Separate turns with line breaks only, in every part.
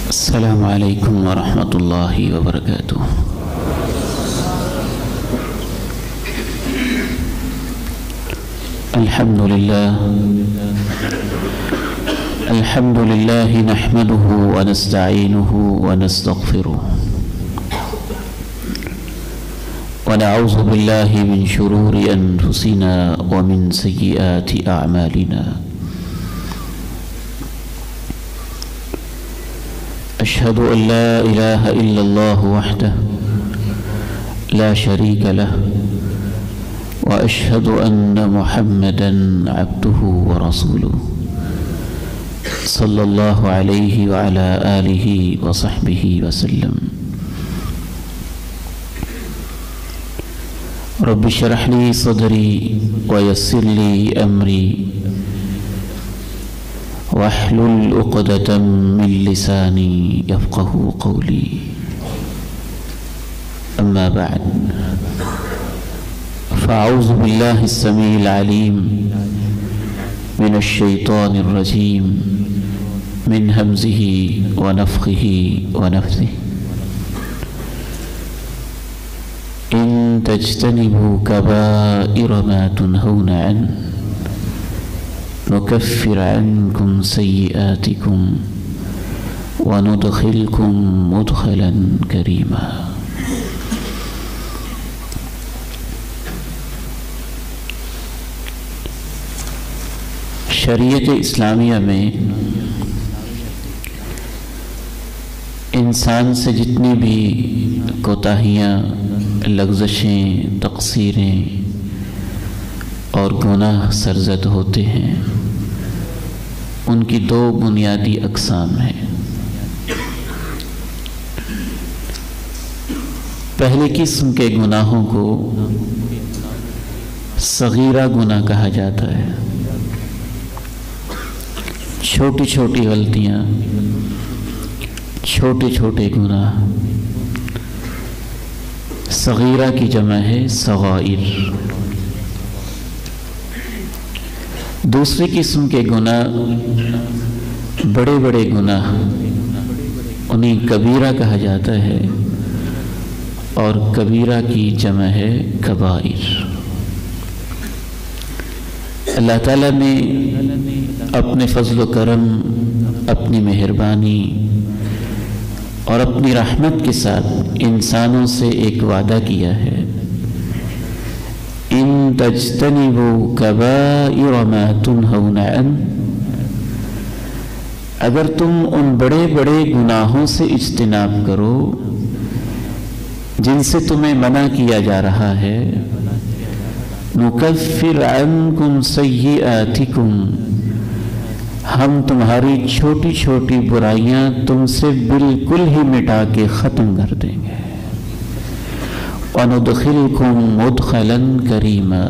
السلام علیکم ورحمۃ اللہ وبرکاتہ۔ الحمد للہ نحمده ونستعینه ونستغفره ونعوذ باللہ من شرور انفسنا ومن سیئات اعمالنا، اشہد ان لا الہ الا اللہ وحدہ لا شریک لہ واشہد ان محمدا عبدہ ورسولہ صلی اللہ علیہ وعلی آلہ وصحبہ وسلم۔ رب اشرح لی صدری ویسر لی امری واحلل عقدۃ من لسانی یفقہوا قولی، اما بعد فاعوذ باللہ السمیع العلیم من الشیطان الرجیم من ہمزہ ونفخہ ونفثہ۔ ان تجتنبوا کبائر ما تنہون عنہ نکفر عنکم سیئاتکم وندخلکم مدخلا کریما۔ شریعت اسلامیہ میں انسان سے جتنی بھی کوتاہیاں، لغزشیں، تقصیریں اور گناہ سرزد ہوتے ہیں، ان کی دو بنیادی اقسام ہیں۔ پہلی قسم کے گناہوں کو صغیرہ گناہ کہا جاتا ہے۔ چھوٹی چھوٹی غلطیاں، چھوٹے چھوٹے گناہ، صغیرہ کی جمع ہے صغائر۔ دوسری قسم کے گناہ بڑے بڑے گناہ، انہیں کبیرہ کہا جاتا ہے، اور کبیرہ کی جمع ہے کبائر۔ اللہ تعالیٰ نے اپنے فضل و کرم، اپنی مہربانی اور اپنی رحمت کے ساتھ انسانوں سے ایک وعدہ کیا ہے، ان تجتنبوا کبائر ما تنہون عنہ، اگر تم ان بڑے بڑے گناہوں سے اجتناب کرو جن سے تمہیں منع کیا جا رہا ہے، نکفر عنکم سیئاتکم، ہم تمہاری چھوٹی چھوٹی برائیاں تم سے بالکل ہی مٹا کے ختم کر دیں گے، وَنُدْخِلْكُمْ مُدْخَلًا كَرِيمًا،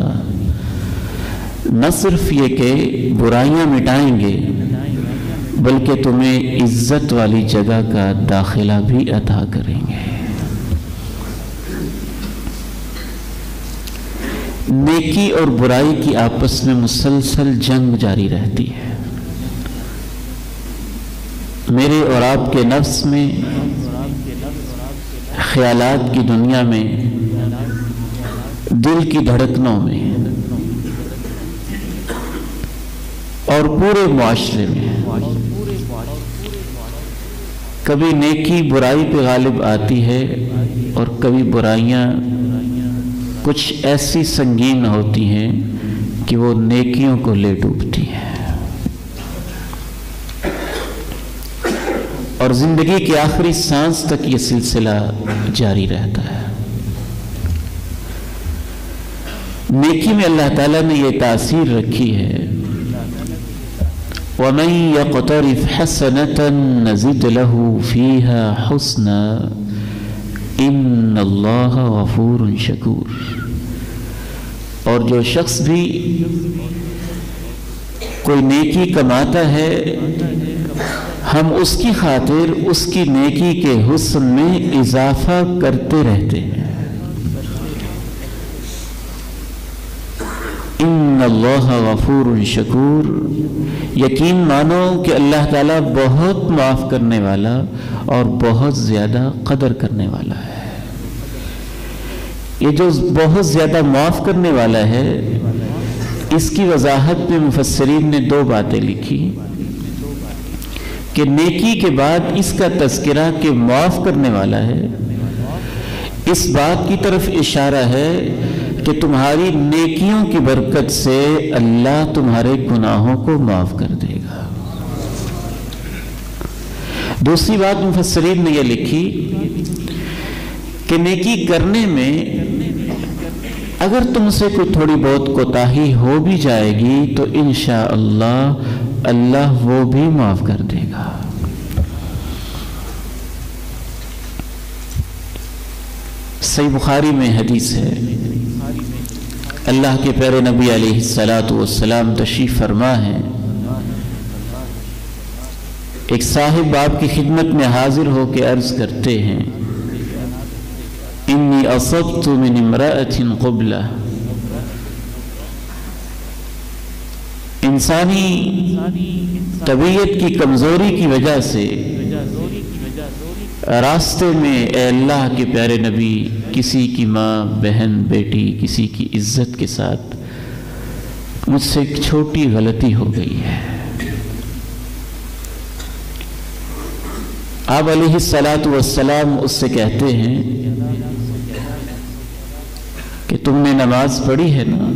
نہ صرف یہ کہ برائیاں مٹائیں گے بلکہ تمہیں عزت والی جگہ کا داخلہ بھی عطا کریں گے۔ نیکی اور برائی کی آپس میں مسلسل جنگ جاری رہتی ہے۔ میرے اور آپ کے نفس میں، خیالات کی دنیا میں، دل کی دھڑکنوں میں اور پورے معاشرے میں کبھی نیکی برائی پہ غالب آتی ہے، اور کبھی برائیاں کچھ ایسی سنگین ہوتی ہیں کہ وہ نیکیوں کو لے ڈوبتی ہیں، اور زندگی کی آخری سانس تک یہ سلسلہ جاری رہتا ہے۔ نیکی میں اللہ تعالیٰ نے یہ تاثیر رکھی ہے، وَمَن يَقْتَرِفْ حَسَنَةً نَزِدْ لَهُ فِيهَا حُسْنًا إِنَّ اللَّهَ غَفُورٌ شَكُورٌ، اور جو شخص بھی کوئی نیکی کماتا ہے، ہم اس کی خاطر اس کی نیکی کے حسن میں اضافہ کرتے رہتے ہیں۔ ان ان اللہ غفور شکور، یقین مانو کہ اللہ تعالیٰ بہت معاف کرنے والا اور بہت زیادہ قدر کرنے والا ہے۔ یہ جو بہت زیادہ معاف کرنے والا ہے، اس کی وضاحت میں مفسرین نے دو باتیں لکھی کہ نیکی کے بعد اس کا تذکرہ کہ معاف کرنے والا ہے، اس بات کی طرف اشارہ ہے کہ تمہاری نیکیوں کی برکت سے اللہ تمہارے گناہوں کو معاف کر دے گا۔ دوسری بات مفسرین نے یہ لکھی کہ نیکی کرنے میں اگر تم سے کوئی تھوڑی بہت کوتاہی ہو بھی جائے گی تو انشاءاللہ اللہ وہ بھی معاف کر دے گا۔ صحیح بخاری میں حدیث ہے، اللہ کے پیارے نبی علیہ الصلاۃ والسلام تشریف فرما ہے، ایک صاحب آپ کی خدمت میں حاضر ہو کے عرض کرتے ہیں انی اصبت من امرأۃ قبلہ، انسانی طبیعت کی کمزوری کی وجہ سے راستے میں اے اللہ کے پیارے نبی کسی کی ماں، بہن، بیٹی، کسی کی عزت کے ساتھ مجھ سے ایک چھوٹی غلطی ہو گئی ہے۔ آپ علیہ الصلاۃ والسلام اس سے کہتے ہیں کہ تم نے نماز پڑھی ہے نا؟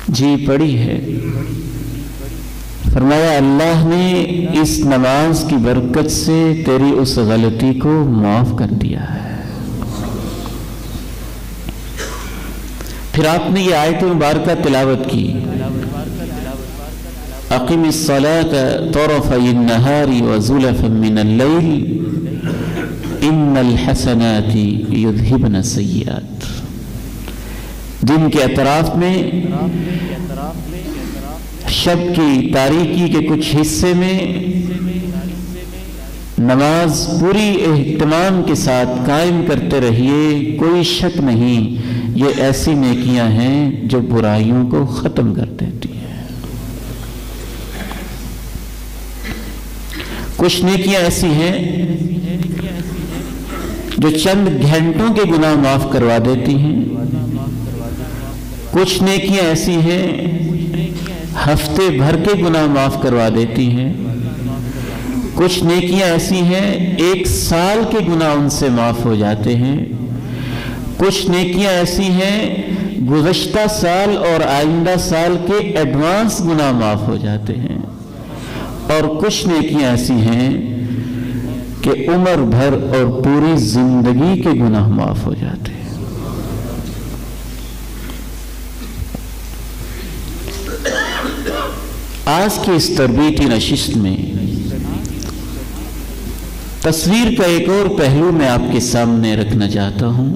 جی پڑھی ہے۔ فرمایا اللہ نے اس نماز کی برکت سے تیری اس غلطی کو معاف کر دیا ہے۔ پھر آپ نے یہ آیت مبارکہ تلاوت کی، اقم الصلاة طرفی النہار وزلفا من اللیل ان الحسنات یذہبن السیئات۔ دن کے اطراف میں، شب کی تاریکی کے کچھ حصے میں نماز پوری اہتمام کے ساتھ قائم کرتے رہیے، کوئی شک نہیں یہ ایسی نیکیاں ہیں جو برائیوں کو ختم کر دیتی ہیں۔ کچھ نیکیاں ایسی ہیں جو چند گھنٹوں کے گناہ معاف کروا دیتی ہیں، کچھ نیکیاں ایسی ہیں ہفتے بھر کے گناہ معاف کروا دیتی ہیں، کچھ نیکیاں ایسی ہیں 1 سال کے گناہ ان سے معاف ہو جاتے ہیں، کچھ نیکیاں ایسی ہیں گزشتہ سال اور آئندہ سال کے ایڈوانس گناہ معاف ہو جاتے ہیں، اور کچھ نیکیاں ایسی ہیں کہ عمر بھر اور پوری زندگی کے گناہ معاف ہو جاتے ہیں۔ آج کی اس تربیتی نشست میں تصویر کا ایک اور پہلو میں آپ کے سامنے رکھنا چاہتا ہوں۔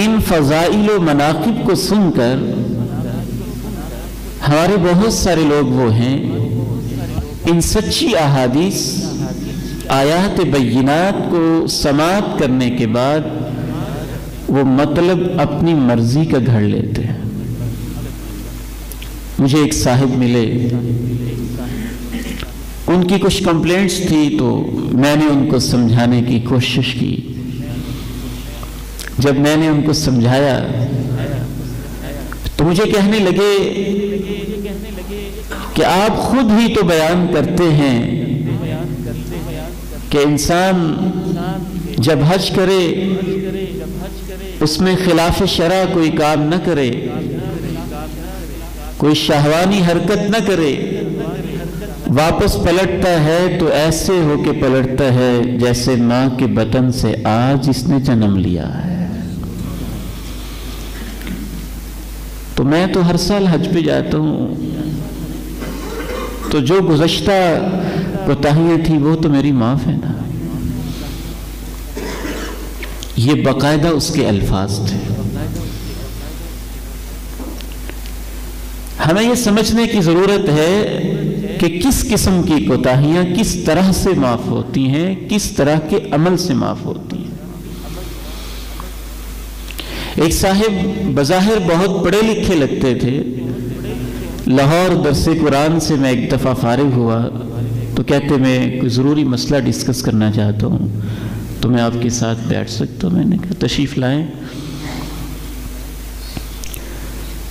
ان فضائل و مناقب کو سن کر ہمارے بہت سارے لوگ وہ ہیں ان سچی احادیث، آیات بینات کو سماعت کرنے کے بعد وہ مطلب اپنی مرضی کا گھڑ لیتے ہیں۔ مجھے ایک صاحب ملے، ان کی کچھ کمپلینٹس تھی تو میں نے ان کو سمجھانے کی کوشش کی۔ جب میں نے ان کو سمجھایا تو مجھے کہنے لگے کہ آپ خود ہی تو بیان کرتے ہیں کہ انسان جب حج کرے اس میں خلاف شرع کوئی کام نہ کرے، کوئی شہوانی حرکت نہ کرے، واپس پلٹتا ہے تو ایسے ہو کے پلٹتا ہے جیسے ماں کے بطن سے آج اس نے جنم لیا ہے۔ تو میں تو ہر سال حج پہ جاتا ہوں، تو جو گزشتہ کوتاہیاں تھی وہ تو میری معاف ہے نا۔ یہ باقاعدہ اس کے الفاظ تھے۔ ہمیں یہ سمجھنے کی ضرورت ہے کہ کس قسم کی کوتاہیاں کس طرح سے معاف ہوتی ہیں، کس طرح کے عمل سے معاف ہوتی ہیں۔ ایک صاحب بظاہر بہت پڑھے لکھے لگتے تھے، لاہور درس قرآن سے میں ایک دفعہ فارغ ہوا تو کہتے میں کوئی ضروری مسئلہ ڈسکس کرنا چاہتا ہوں تو میں آپ کے ساتھ بیٹھ سکتا ہوں؟ میں نے کہا تشریف لائیں۔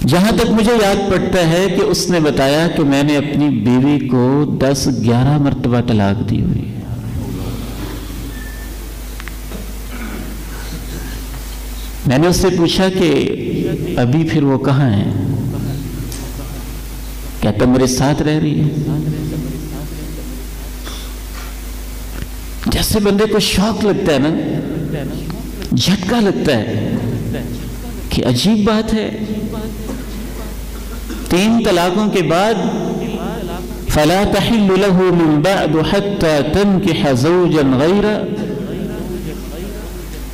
جہاں تک مجھے یاد پڑتا ہے کہ اس نے بتایا کہ میں نے اپنی بیوی کو 10-11 مرتبہ طلاق دی ہوئی ہے۔ میں نے اس سے پوچھا کہ ابھی پھر وہ کہاں ہیں؟ کہتا میرے ساتھ رہ رہی ہے۔ جیسے بندے کو شوق لگتا ہے نا، جھٹکا لگتا ہے کہ عجیب بات ہے، 3 طلاقوں کے بعد فَلَا تَحِلُّ لَهُ مِن بَعْدُ حَتَّى تَنْكِحَ زَوْجًا غَيْرَهُ،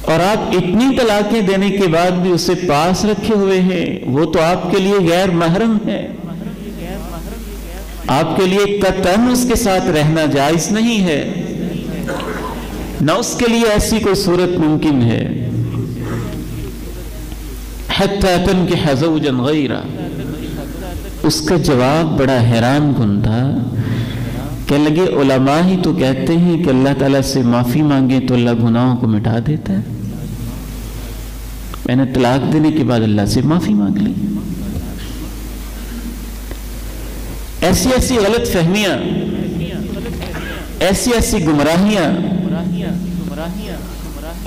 اور آپ اتنی طلاقیں دینے کے بعد بھی اسے پاس رکھے ہوئے ہیں، وہ تو آپ کے لیے غیر محرم ہے، آپ کے لیے قطعاً اس کے ساتھ رہنا جائز نہیں ہے، نہ اس کے لیے ایسی کوئی صورت ممکن ہے۔ حَتَّى تَنْكِحَ زَوْجًا غَيْرَهُ، اس کا جواب بڑا حیران کن تھا۔ کہنے لگے علماء ہی تو کہتے ہیں کہ اللہ تعالیٰ سے معافی مانگیں تو اللہ گناہوں کو مٹا دیتا ہے۔ میں نے طلاق دینے کے بعد اللہ سے معافی مانگ لی۔ ایسی ایسی غلط فہمیاں، ایسی ایسی گمراہیاں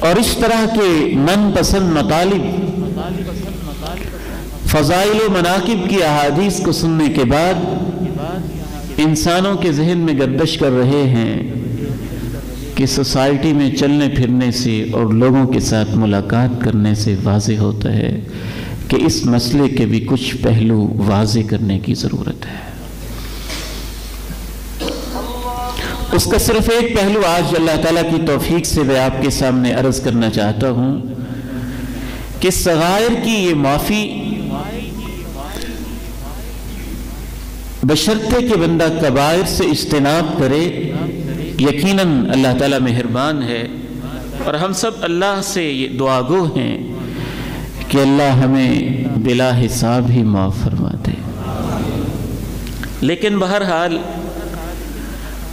اور اس طرح کے من پسند مطالب، فضائل و مناقب کی احادیث کو سننے کے بعد انسانوں کے ذہن میں گردش کر رہے ہیں کہ سوسائٹی میں چلنے پھرنے سے اور لوگوں کے ساتھ ملاقات کرنے سے واضح ہوتا ہے کہ اس مسئلے کے بھی کچھ پہلو واضح کرنے کی ضرورت ہے۔ اس کا صرف ایک پہلو آج اللہ تعالیٰ کی توفیق سے میں آپ کے سامنے عرض کرنا چاہتا ہوں کہ صغائر کی یہ معافی بشرطے کہ بندہ کبائر سے اجتناب کرے، یقیناً اللہ تعالیٰ مہربان ہے، اور ہم سب اللہ سے یہ دعا گو ہیں کہ اللہ ہمیں بلا حساب ہی معاف فرما دے۔ لیکن بہرحال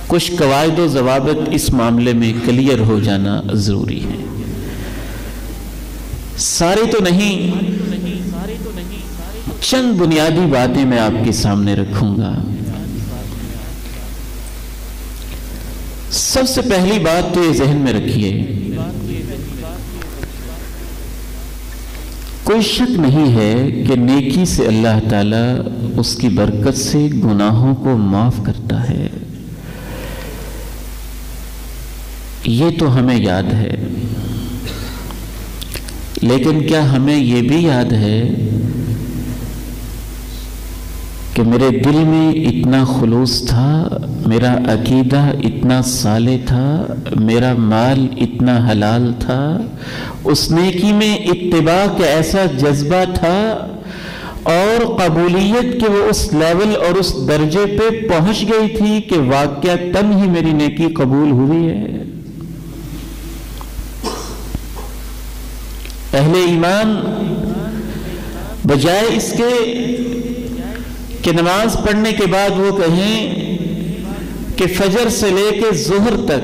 کچھ قواعد و ضوابط اس معاملے میں کلیئر ہو جانا ضروری ہے۔ سارے تو نہیں، چند بنیادی باتیں میں آپ کے سامنے رکھوں گا۔ سب سے پہلی بات تو یہ ذہن میں رکھیے، کوئی شک نہیں ہے کہ نیکی سے اللہ تعالیٰ اس کی برکت سے گناہوں کو معاف کرتا ہے، یہ تو ہمیں یاد ہے۔ لیکن کیا ہمیں یہ بھی یاد ہے کہ میرے دل میں اتنا خلوص تھا، میرا عقیدہ اتنا صالح تھا، میرا مال اتنا حلال تھا، اس نیکی میں اتباع کا ایسا جذبہ تھا اور قبولیت کے وہ اس لیول اور اس درجے پہ پہنچ گئی تھی کہ واقعتاً ہی میری نیکی قبول ہوئی ہے؟ اہل ایمان بجائے اس کے کہ نماز پڑھنے کے بعد وہ کہیں کہ فجر سے لے کے ظہر تک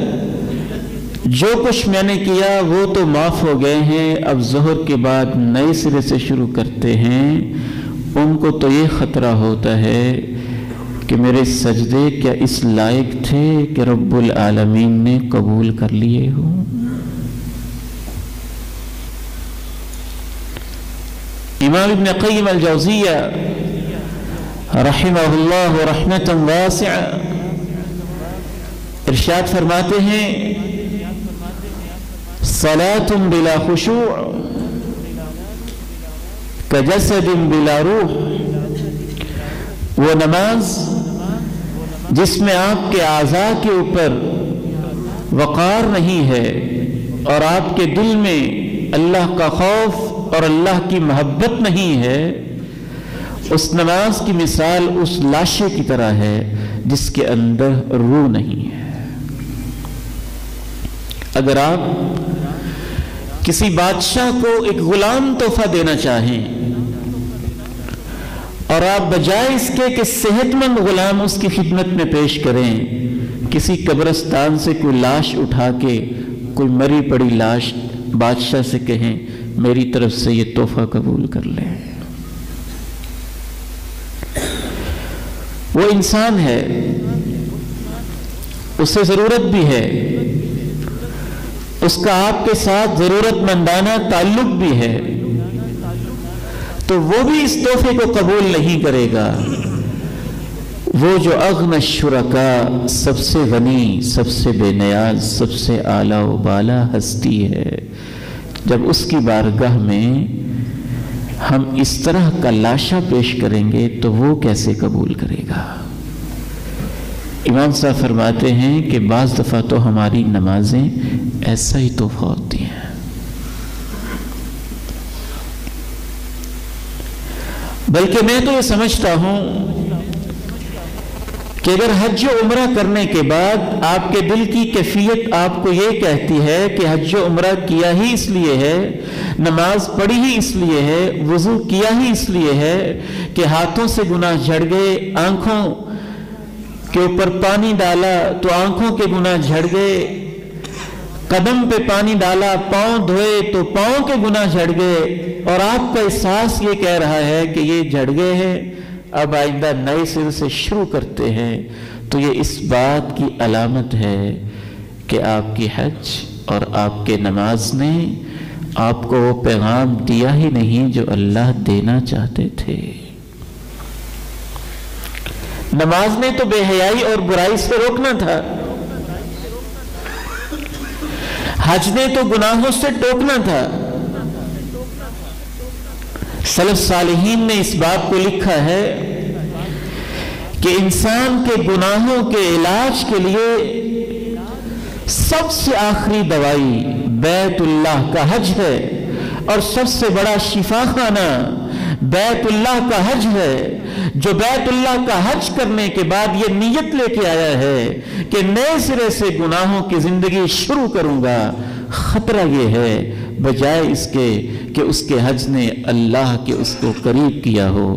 جو کچھ میں نے کیا وہ تو معاف ہو گئے ہیں، اب ظہر کے بعد نئے سرے سے شروع کرتے ہیں، ان کو تو یہ خطرہ ہوتا ہے کہ میرے سجدے کیا اس لائق تھے کہ رب العالمین نے قبول کر لیے ہوں۔ امام ابن قیم الجوزیہ رحمہ اللہ رحمتا واسعہ ارشاد فرماتے ہیں، صلاۃ بلا خشوع کجسد بلا روح، وہ نماز جس میں آپ کے اعضاء کے اوپر وقار نہیں ہے اور آپ کے دل میں اللہ کا خوف اور اللہ کی محبت نہیں ہے، اس نماز کی مثال اس لاشے کی طرح ہے جس کے اندر روح نہیں ہے۔ اگر آپ کسی بادشاہ کو ایک غلام تحفہ دینا چاہیں اور آپ بجائے اس کے کہ صحت مند غلام اس کی خدمت میں پیش کریں، کسی قبرستان سے کوئی لاش اٹھا کے کوئی مری پڑی لاش بادشاہ سے کہیں میری طرف سے یہ تحفہ قبول کر لیں۔ وہ انسان ہے، اسے ضرورت بھی ہے، اس کا آپ کے ساتھ ضرورت مندانہ تعلق بھی ہے، تو وہ بھی اس تحفے کو قبول نہیں کرے گا۔ وہ جو اغنى الشرکاء، سب سے غنی، سب سے بے نیاز، سب سے اعلیٰ و بالا ہستی ہے، جب اس کی بارگاہ میں ہم اس طرح کا لاشا پیش کریں گے تو وہ کیسے قبول کرے گا؟ امام صاحب فرماتے ہیں کہ بعض دفعہ تو ہماری نمازیں ایسا ہی تحفہ ہوتی ہیں۔ بلکہ میں تو یہ سمجھتا ہوں کہ اگر حج و عمرہ کرنے کے بعد آپ کے دل کی کیفیت آپ کو یہ کہتی ہے کہ حج و عمرہ کیا ہی اس لیے ہے، نماز پڑھی ہی اس لیے ہے، وضو کیا ہی اس لیے ہے کہ ہاتھوں سے گناہ جھڑ گئے، آنکھوں کے اوپر پانی ڈالا تو آنکھوں کے گناہ جھڑ گئے، قدم پہ پانی ڈالا، پاؤں دھوئے تو پاؤں کے گناہ جھڑ گئے، اور آپ کا احساس یہ کہہ رہا ہے کہ یہ جھڑ گئے ہیں، اب آئندہ نئے سر سے شروع کرتے ہیں، تو یہ اس بات کی علامت ہے کہ آپ کی حج اور آپ کے نماز نے آپ کو وہ پیغام دیا ہی نہیں جو اللہ دینا چاہتے تھے۔ نماز نے تو بے حیائی اور برائی سے روکنا تھا، حج نے تو گناہوں سے ٹوکنا تھا۔ سلف صالحین نے اس بات کو لکھا ہے کہ انسان کے گناہوں کے علاج کے لیے سب سے آخری دوائی بیت اللہ کا حج ہے، اور سب سے بڑا شفا خانہ بیت اللہ کا حج ہے۔ جو بیت اللہ کا حج کرنے کے بعد یہ نیت لے کے آیا ہے کہ نئے سرے سے گناہوں کی زندگی شروع کروں گا، خطرہ یہ ہے بجائے اس کے کہ اس کے حج نے اللہ کے اس کو قریب کیا ہو،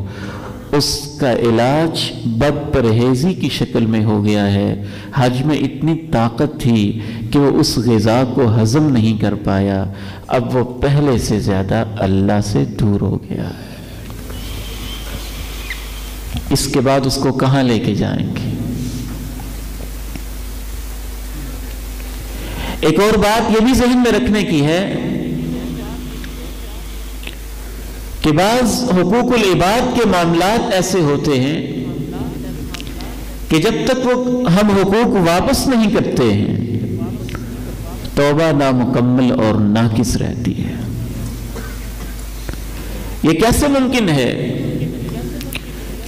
اس کا علاج بد پرہیزی کی شکل میں ہو گیا ہے۔ حج میں اتنی طاقت تھی کہ وہ اس غذا کو ہضم نہیں کر پایا، اب وہ پہلے سے زیادہ اللہ سے دور ہو گیا ہے۔ اس کے بعد اس کو کہاں لے کے جائیں گے؟ ایک اور بات یہ بھی ذہن میں رکھنے کی ہے کہ بعض حقوق العباد کے معاملات ایسے ہوتے ہیں کہ جب تک ہم حقوق واپس نہیں کرتے ہیں توبہ نامکمل اور ناقص رہتی ہے۔ یہ کیسے ممکن ہے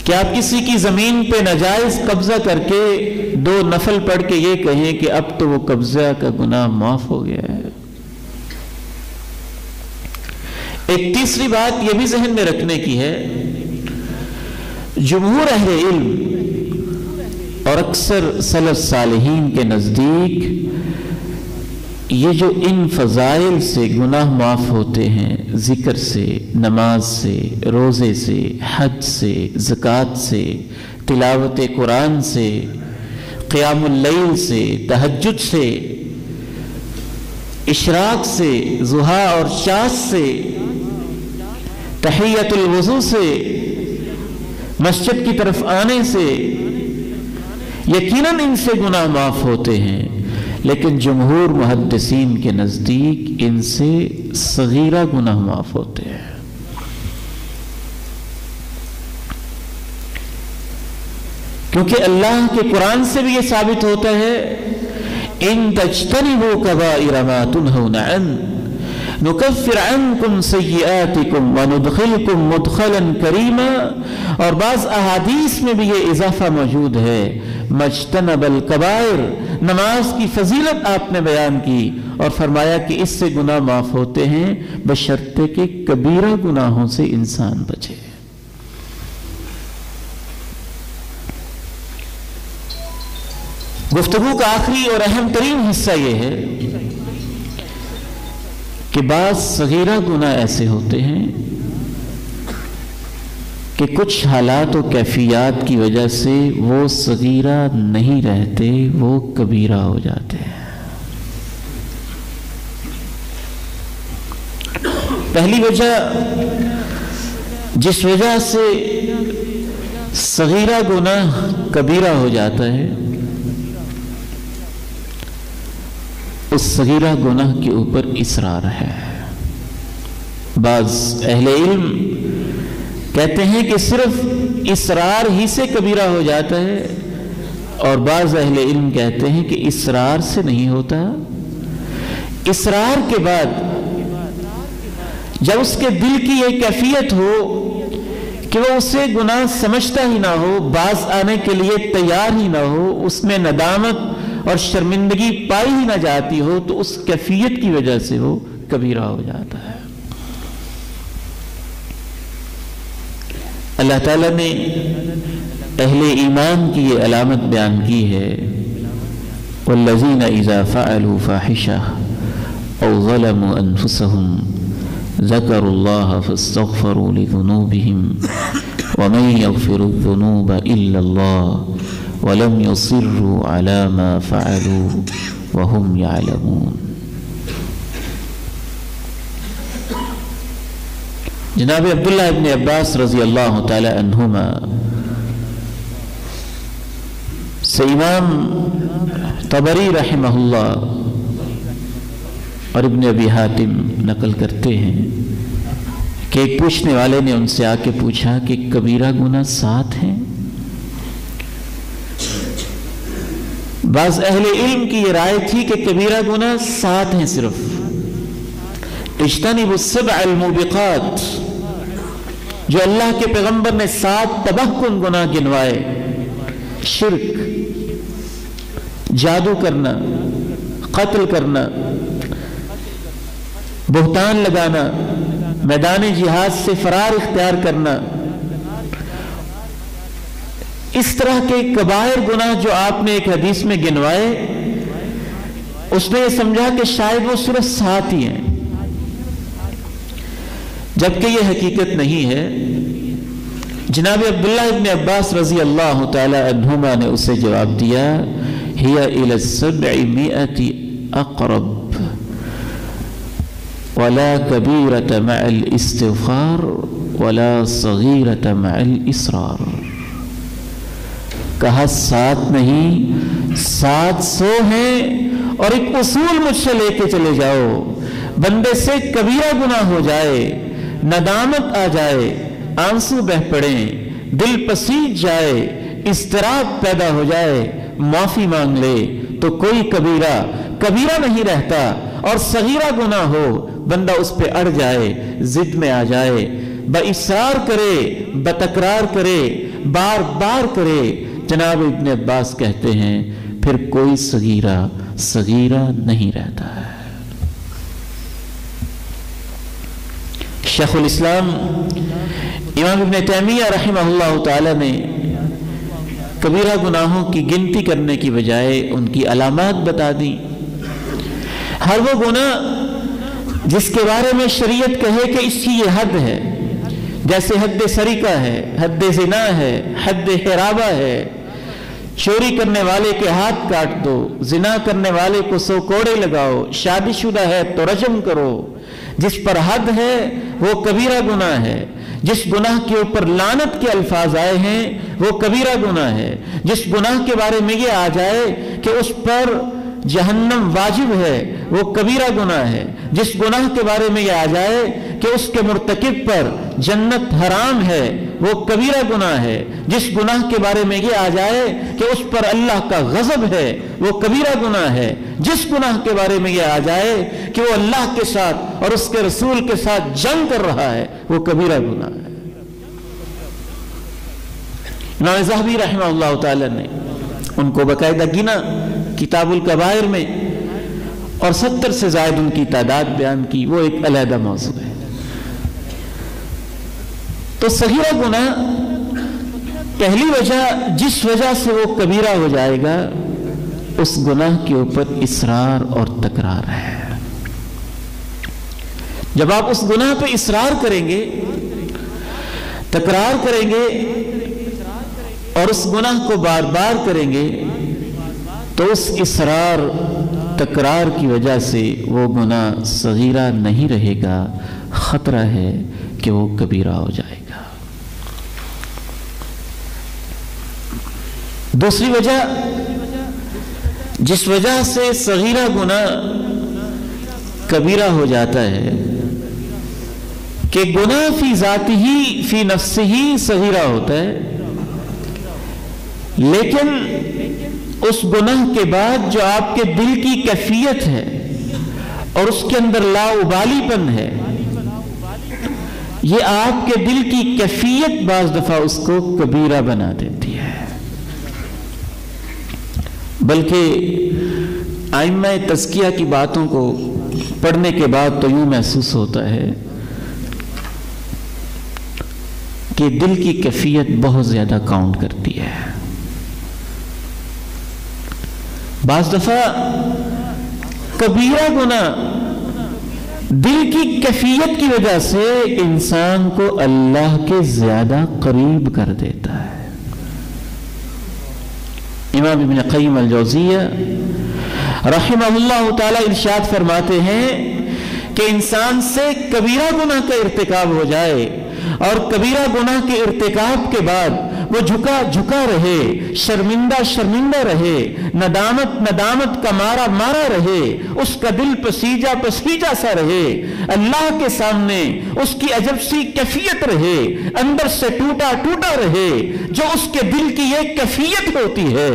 کہ آپ کسی کی زمین پہ ناجائز قبضہ کر کے 2 نفل پڑھ کے یہ کہیں کہ اب تو وہ قبضہ کا گناہ معاف ہو گیا ہے؟ ایک تیسری بات یہ بھی ذہن میں رکھنے کی ہے، جمہور اہل علم اور اکثر سلف صالحین کے نزدیک یہ جو ان فضائل سے گناہ معاف ہوتے ہیں، ذکر سے، نماز سے، روزے سے، حج سے، زکوٰۃ سے، تلاوت قرآن سے، قیام اللیل سے، تہجد سے، اشراق سے، ضحیٰ اور شاذ سے، تحیۃ الوضو سے، مسجد کی طرف آنے سے، یقیناً ان سے گناہ معاف ہوتے ہیں، لیکن جمہور محدثین کے نزدیک ان سے صغیرہ گناہ معاف ہوتے ہیں۔ کیونکہ اللہ کے قرآن سے بھی یہ ثابت ہوتا ہے ان تجتنبوا کبائر ما تنہون عنہ نکفر عنکم سیئاتکم وندخلکم مدخلا کریما، اور بعض احادیث میں بھی یہ اضافہ موجود ہے، مجتنب الکبائر، نماز کی فضیلت آپ نے بیان کی اور فرمایا کہ اس سے گناہ معاف ہوتے ہیں بشرطے کہ کبیرہ گناہوں سے انسان بچے۔ گفتگو کا آخری اور اہم ترین حصہ یہ ہے کہ بعض صغیرہ گناہ ایسے ہوتے ہیں کہ کچھ حالات و کیفیات کی وجہ سے وہ صغیرہ نہیں رہتے، وہ کبیرہ ہو جاتے ہیں۔ پہلی وجہ جس وجہ سے صغیرہ گناہ کبیرہ ہو جاتا ہے، اس صغیرہ گناہ کے اوپر اصرار ہے۔ بعض اہل علم کہتے ہیں کہ صرف اصرار ہی سے کبیرہ ہو جاتا ہے، اور بعض اہل علم کہتے ہیں کہ اصرار سے نہیں ہوتا، اصرار کے بعد جب اس کے دل کی یہ کیفیت ہو کہ وہ اسے گناہ سمجھتا ہی نہ ہو، باز آنے کے لیے تیار ہی نہ ہو، اس میں ندامت اور شرمندگی پائی ہی نہ جاتی ہو، تو اس کیفیت کی وجہ سے وہ کبیرہ ہو جاتا ہے۔ اللہ تعالیٰ نے اہل ایمان کی یہ علامت بیان کی ہے، وَالَّذِينَ إِذَا فَعَلُوا فَاحِشَةً أَوْ ظَلَمُوا أَنفُسَهُمْ ذكروا الله فاستغفروا لذنوبهم ومن يغفر الذنوب إلا الله ولم يصروا على ما فعلوا وهم يعلمون۔ جناب عبداللہ ابن عباس رضی اللہ تعالی عنہما سے امام طبری رحمہ اللہ اور ابن ابی حاتم نقل کرتے ہیں کہ ایک پوچھنے والے نے ان سے آ کے پوچھا کہ کبیرہ گناہ 7 ہیں؟ بعض اہل علم کی یہ رائے تھی کہ کبیرہ گناہ 7 ہیں صرف۔ اجتنبوا السبع الموبقات، جو اللہ کے پیغمبر نے 7 تباہ کن گناہ گنوائے، شرک، جادو کرنا، قتل کرنا، بہتان لگانا، میدان جہاد سے فرار اختیار کرنا، اس طرح کے کبائر گناہ جو آپ نے ایک حدیث میں گنوائے، اس نے یہ سمجھا کہ شاید وہ صرف 7 ہی ہیں، جبکہ یہ حقیقت نہیں ہے۔ جناب عبداللہ ابن عباس رضی اللہ تعالی عنہما نے اسے جواب دیا، ہی الی ال700 اقرب ولا کبیرۃ مع الاستغفار ولا صغیرۃ مع الاصرار۔ کہا 7 نہیں 700 ہیں، اور ایک اصول مجھ سے لے کے چلے جاؤ، بندے سے کبیرہ گناہ ہو جائے، ندامت آ جائے، آنسو بہ پڑیں، دل پسیج جائے، اضطراب پیدا ہو جائے، معافی مانگ لے تو کوئی کبیرہ نہیں رہتا، اور صغیرہ گناہ ہو بندہ اس پہ اڑ جائے، ضد میں آ جائے، باصرار کرے، بتکرار کرے، بار بار کرے، جناب ابن عباس کہتے ہیں پھر کوئی صغیرہ نہیں رہتا ہے۔ شیخ الاسلام امام ابن تیمیہ رحمہ اللہ تعالی نے کبیرہ گناہوں کی گنتی کرنے کی بجائے ان کی علامات بتا دیں۔ ہر وہ گناہ جس کے بارے میں شریعت کہے کہ اس کی یہ حد ہے، جیسے حد سرقہ ہے، حد زنا ہے، حد حرابہ ہے، چوری کرنے والے کے ہاتھ کاٹ دو، زنا کرنے والے کو 100 کوڑے لگاؤ، شادی شدہ ہے تو رجم کرو، جس پر حد ہے وہ کبیرہ گناہ ہے۔ جس گناہ کے اوپر لعنت کے الفاظ آئے ہیں وہ کبیرہ گناہ ہے۔ جس گناہ کے بارے میں یہ آ جائے کہ اس پر جہنم واجب ہے وہ کبیرہ گناہ ہے۔ جس گناہ کے بارے میں یہ آ جائے کہ اس کے مرتکب پر جنت حرام ہے وہ کبیرہ گناہ ہے۔ جس گناہ کے بارے میں یہ آ جائے کہ اس پر اللہ کا غضب ہے وہ کبیرہ گناہ ہے۔ جس گناہ کے بارے میں یہ آ جائے کہ وہ اللہ کے ساتھ اور اس کے رسول کے ساتھ جنگ کر رہا ہے وہ کبیرہ گناہ ہے۔ امام ذہبی رحمہ اللہ تعالی نے ان کو باقاعدہ گنا کتاب الکبائر میں، اور 70 سے زائد ان کی تعداد بیان کی، وہ ایک علیحدہ موضوع ہے۔ تو صغیرہ گناہ پہلی وجہ جس وجہ سے وہ کبیرہ ہو جائے گا اس گناہ کے اوپر اصرار اور تکرار ہے۔ جب آپ اس گناہ پہ اصرار کریں گے، تکرار کریں گے اور اس گناہ کو بار بار کریں گے تو اس اصرار تکرار کی وجہ سے وہ گناہ صغیرہ نہیں رہے گا، خطرہ ہے کہ وہ کبیرہ ہو جائے گا۔ دوسری وجہ جس وجہ سے صغیرہ گناہ کبیرہ ہو جاتا ہے کہ گناہ فی ذاتی ہی فی نفس ہی صغیرہ ہوتا ہے، لیکن اس گناہ کے بعد جو آپ کے دل کی کیفیت ہے اور اس کے اندر لاابالی پن ہے، یہ آپ کے دل کی کیفیت بعض دفعہ اس کو کبیرہ بنا دیتی ہے۔ بلکہ ائمہ تزکیہ کی باتوں کو پڑھنے کے بعد تو یوں محسوس ہوتا ہے کہ دل کی کیفیت بہت زیادہ کاؤنٹ کرتی ہے۔ بعض دفعہ کبیرہ گناہ دل کی کیفیت کی وجہ سے انسان کو اللہ کے زیادہ قریب کر دیتا ہے۔ امام ابن قیم الجوزیہ رحمہ اللہ تعالی ارشاد فرماتے ہیں کہ انسان سے کبیرہ گناہ کا ارتکاب ہو جائے اور کبیرہ گناہ کے ارتکاب کے بعد وہ جھکا رہے، شرمندہ رہے، ندامت کا مارا رہے، اس کا دل پسیجا سا رہے، اللہ کے سامنے اس کی عجب سی کیفیت رہے، اندر سے ٹوٹا رہے، جو اس کے دل کی یہ کیفیت ہوتی ہے،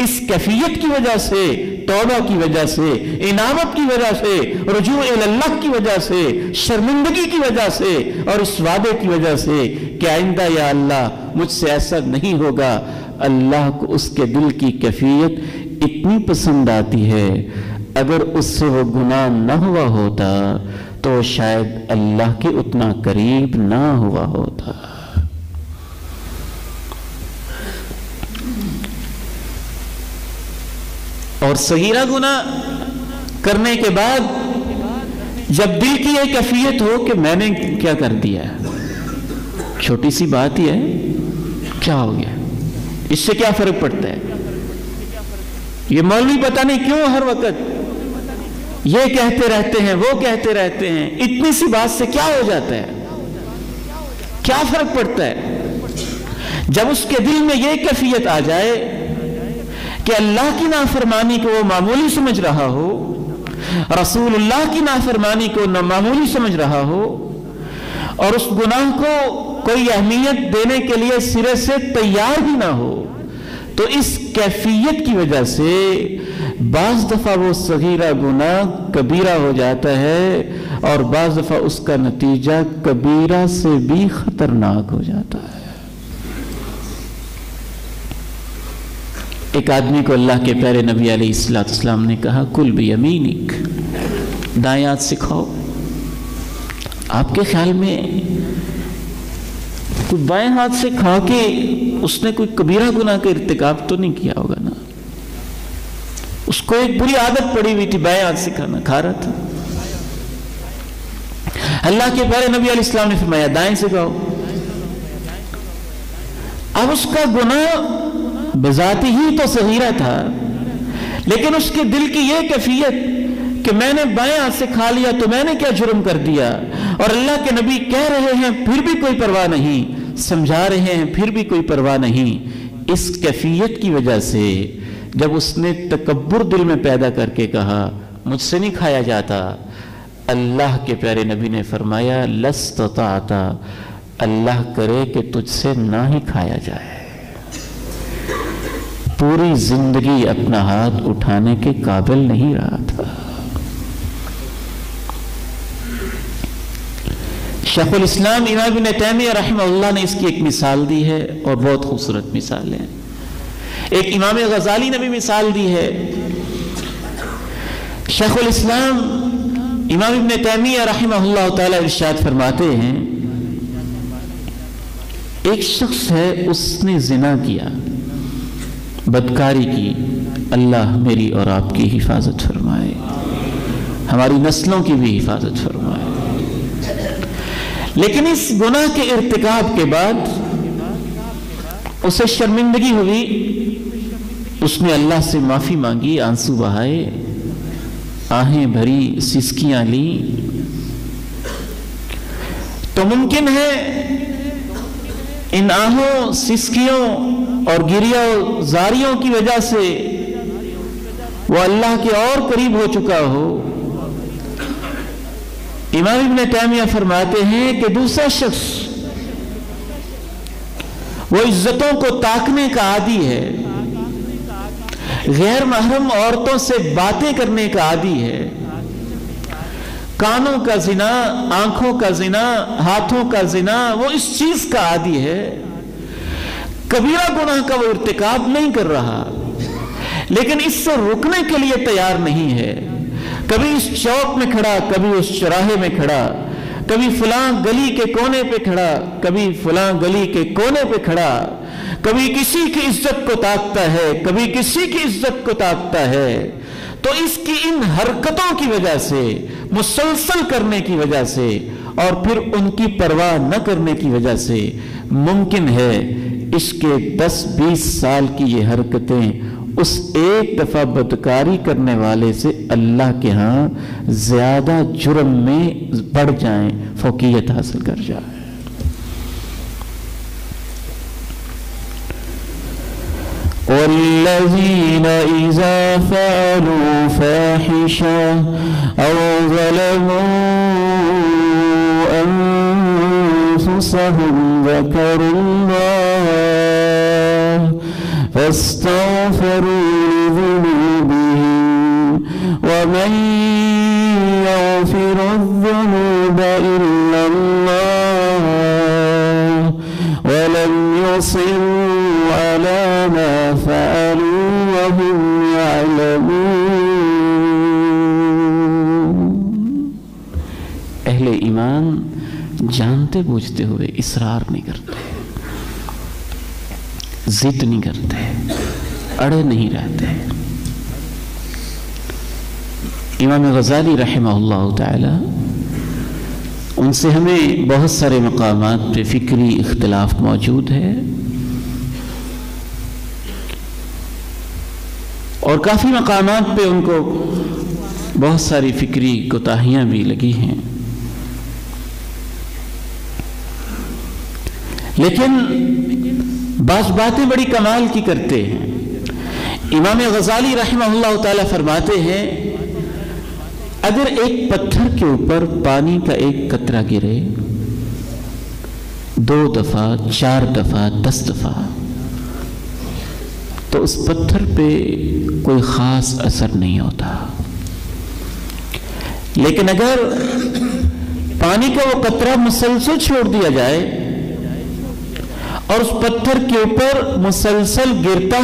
اس کیفیت کی وجہ سے، توبہ کی وجہ سے، انابت کی وجہ سے، رجوع اللہ کی وجہ سے، شرمندگی کی وجہ سے اور اس وعدے کی وجہ سے کہ آئندہ یا اللہ مجھ سے ایسا نہیں ہوگا، اللہ کو اس کے دل کی کیفیت اتنی پسند آتی ہے، اگر اس سے وہ گناہ نہ ہوا ہوتا تو شاید اللہ کے اتنا قریب نہ ہوا ہوتا۔ اور صغیرہ گناہ کرنے کے بعد جب دل کی یہ کیفیت ہو کہ میں نے کیا کر دیا ہے، چھوٹی سی بات ہی ہے، کیا ہو گیا، اس سے کیا فرق پڑتا ہے، یہ مولوی پتہ نہیں کیوں ہر وقت یہ کہتے رہتے ہیں، وہ کہتے رہتے ہیں، اتنی سی بات سے کیا ہو جاتا ہے، کیا فرق پڑتا ہے۔ جب اس کے دل میں یہ کیفیت آ جائے کہ اللہ کی نافرمانی کو وہ معمولی سمجھ رہا ہو، رسول اللہ کی نافرمانی کو معمولی سمجھ رہا ہو اور اس گناہ کو کوئی اہمیت دینے کے لیے سرے سے تیار بھی نہ ہو، تو اس کیفیت کی وجہ سے بعض دفعہ وہ صغیرہ گناہ کبیرہ ہو جاتا ہے اور بعض دفعہ اس کا نتیجہ کبیرہ سے بھی خطرناک ہو جاتا ہے۔ ایک آدمی کو اللہ کے پیارے نبی علیہ السلام نے کہا کل بیمینک، دائیں ہاتھ سے کھاؤ۔ آپ کے خیال میں کوئی بائیں ہاتھ سے کھا کے اس نے کوئی کبیرہ گناہ کا ارتکاب تو نہیں کیا ہوگا نا، اس کو ایک بری عادت پڑی ہوئی تھی بائیں ہاتھ سے کھانا، کھا رہا تھا۔ اللہ کے پیارے نبی علیہ السلام نے فرمایا دائیں سے کھاؤ۔ اب اس کا گناہ بذاتی ہی تو صغیرہ تھا، لیکن اس کے دل کی یہ کیفیت کہ میں نے بائیں ہاتھ سے کھا لیا تو میں نے کیا جرم کر دیا، اور اللہ کے نبی کہہ رہے ہیں پھر بھی کوئی پرواہ نہیں، سمجھا رہے ہیں پھر بھی کوئی پرواہ نہیں۔ اس کیفیت کی وجہ سے جب اس نے تکبر دل میں پیدا کر کے کہا مجھ سے نہیں کھایا جاتا، اللہ کے پیارے نبی نے فرمایا لستطعت، اللہ کرے کہ تجھ سے نہ ہی کھایا جائے۔ پوری زندگی اپنا ہاتھ اٹھانے کے قابل نہیں رہا تھا۔ شیخ الاسلام امام ابن تیمیہ رحمہ اللہ نے اس کی ایک مثال دی ہے اور بہت خوبصورت مثال ہے۔ ایک امام غزالی نے بھی مثال دی ہے۔ شیخ الاسلام امام ابن تیمیہ رحمہ اللہ تعالی ارشاد فرماتے ہیں ایک شخص ہے، اس نے زنا کیا، بدکاری کی، اللہ میری اور آپ کی حفاظت فرمائے، ہماری نسلوں کی بھی حفاظت فرمائے۔ لیکن اس گناہ کے ارتکاب کے بعد اسے شرمندگی ہوئی، اس نے اللہ سے معافی مانگی، آنسو بہائے، آہیں بھری، سسکیاں لی، تو ممکن ہے ان آہوں، سسکیوں اور گریوں زاریوں کی وجہ سے وہ اللہ کے اور قریب ہو چکا ہو۔ امام ابن تیمیہ فرماتے ہیں کہ دوسرا شخص وہ عزتوں کو تاکنے کا عادی ہے، غیر محرم عورتوں سے باتیں کرنے کا عادی ہے، کانوں کا زنا، آنکھوں کا زنا، ہاتھوں کا زنا، وہ اس چیز کا عادی ہے، کبیرہ گناہ کا وہ ارتکاب نہیں کر رہا، لیکن اس سے رکنے کے لیے تیار نہیں ہے۔ کبھی اس چوک میں کھڑا، کبھی اس چوراہے میں کھڑا، کبھی فلاں گلی کے کونے پہ کھڑا، کبھی فلاں گلی کے کونے پہ کھڑا، کبھی کسی کی عزت کو تاکتا ہے، کبھی کسی کی عزت کو تاکتا ہے۔ تو اس کی ان حرکتوں کی وجہ سے، مسلسل کرنے کی وجہ سے، اور پھر ان کی پرواہ نہ کرنے کی وجہ سے ممکن ہے اس کے 10-20 سال کی یہ حرکتیں اس ایک دفعہ بدکاری کرنے والے سے اللہ کے ہاں زیادہ جرم میں بڑھ جائیں، فوقیت حاصل کر جائیں۔ وَالَّذِينَ إِذَا فَعَلُوا فَاحِشَةً أَوْ ظَلَمُوا أَنفُسَهُمْ ذَكَرُوا اللَّهَ فَاسْتَغْفَرُوا لِذُنُوبِهِمْ وَمَنْ يَغْفِرُ الذُّنُوبَ إِلَّا اللَّهُ وَلَمْ يُصِرُّوا عَلَى مَا فَعَلُوا وَهُمْ يَعْلَمُونَ۔ اہل ایمان جانتے بوجھتے ہوئے اصرار نہیں کرتے، ضد نہیں کرتے، اڑے نہیں رہتے۔ امام غزالی رحمہ اللہ تعالی، ان سے ہمیں بہت سارے مقامات پہ فکری اختلاف موجود ہے، اور کافی مقامات پہ ان کو بہت ساری فکری کوتاہیاں بھی لگی ہیں، لیکن بعض باتیں بڑی کمال کی کرتے ہیں۔ امام غزالی رحمہ اللہ تعالی فرماتے ہیں، اگر ایک پتھر کے اوپر پانی کا ایک قطرہ گرے 2 دفعہ، 4 دفعہ، 10 دفعہ، تو اس پتھر پہ کوئی خاص اثر نہیں ہوتا، لیکن اگر پانی کا وہ قطرہ مسلسل چھوڑ دیا جائے اور اس پتھر کے اوپر مسلسل گرتا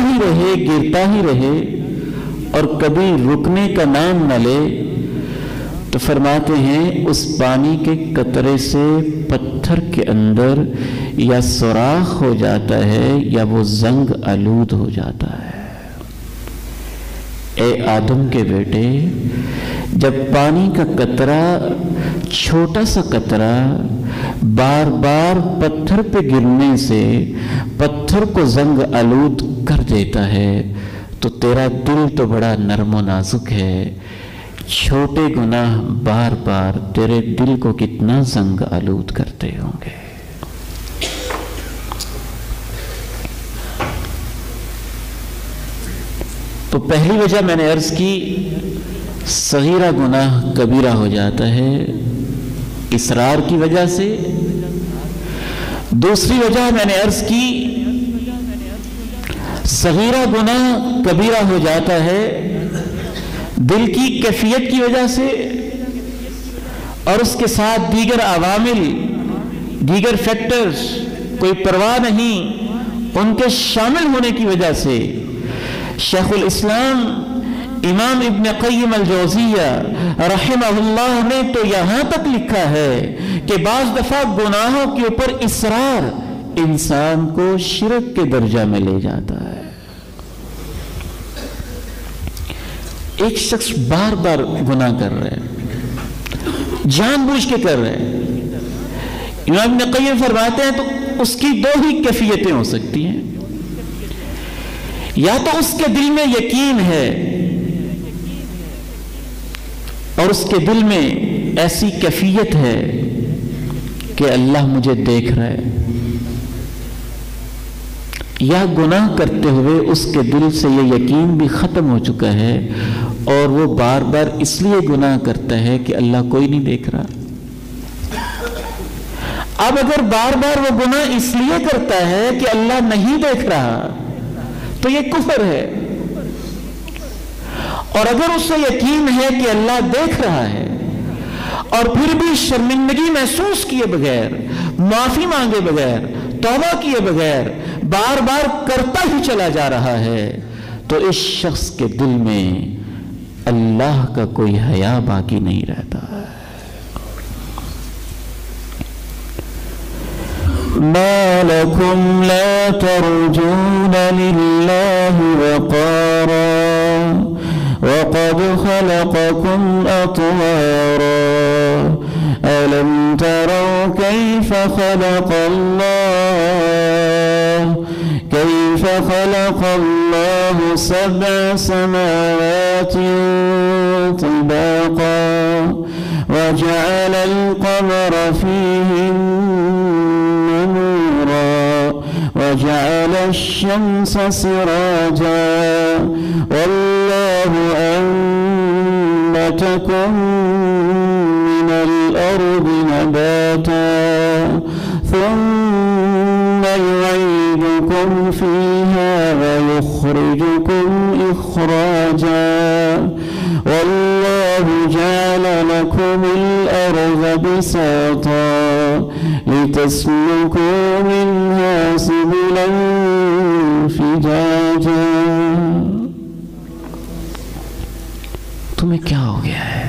ہی رہے اور کبھی رکنے کا نام نہ لے، تو فرماتے ہیں اس پانی کے قطرے سے پتھر کے اندر یا سوراخ ہو جاتا ہے یا وہ زنگ آلود ہو جاتا ہے۔ اے آدم کے بیٹے، جب پانی کا قطرہ، چھوٹا سا قطرہ بار بار پتھر پہ گرنے سے پتھر کو زنگ آلود کر دیتا ہے، تو تیرا دل تو بڑا نرم و نازک ہے، چھوٹے گناہ بار بار تیرے دل کو کتنا زنگ آلود کرتے ہوں گے۔ تو پہلی وجہ میں نے عرض کی، صغیرہ گناہ کبیرہ ہو جاتا ہے اصرار کی وجہ سے۔ دوسری وجہ میں نے عرض کی، صغیرہ گناہ کبیرہ ہو جاتا ہے دل کی کیفیت کی وجہ سے، اور اس کے ساتھ دیگر عوامل، دیگر فیکٹرز کوئی پرواہ نہیں ان کے شامل ہونے کی وجہ سے۔ شیخ الاسلام امام ابن قیم الجوزیہ رحمہ اللہ نے تو یہاں تک لکھا ہے کہ بعض دفعہ گناہوں کے اوپر اصرار انسان کو شرک کے درجہ میں لے جاتا ہے۔ ایک شخص بار بار گناہ کر رہے ہیں، جان بوجھ کے کر رہے ہیں، امام ابن قیم فرماتے ہیں تو اس کی دو ہی کیفیتیں ہو سکتی ہیں، یا تو اس کے دل میں یقین ہے اور اس کے دل میں ایسی کیفیت ہے کہ اللہ مجھے دیکھ رہا ہے، یا گناہ کرتے ہوئے اس کے دل سے یہ یقین بھی ختم ہو چکا ہے اور وہ بار بار اس لیے گناہ کرتا ہے کہ اللہ کوئی نہیں دیکھ رہا۔ اب اگر بار بار وہ گناہ اس لیے کرتا ہے کہ اللہ نہیں دیکھ رہا تو یہ کفر ہے، اور اگر اسے یقین ہے کہ اللہ دیکھ رہا ہے اور پھر بھی شرمندگی محسوس کیے بغیر، معافی مانگے بغیر، توبہ کیے بغیر بار بار کرتا ہی چلا جا رہا ہے، تو اس شخص کے دل میں اللہ کا کوئی حیا باقی نہیں رہتا۔ ما لكم لا ترجون لله وقارا وقد خلقكم أطوارا ألم تروا كيف خلق الله 7 سماوات طباقا وجعل القمر فيهن نورا وجعل الشمس سراجا والله أنبتكم من الأرض نباتا ثم يعيدكم فيها ويخرجكم إخراجا والله جعل لكم الأرض بساطا لتسلكوا منها سبلا فجاجا۔ تمہیں کیا ہو گیا ہے؟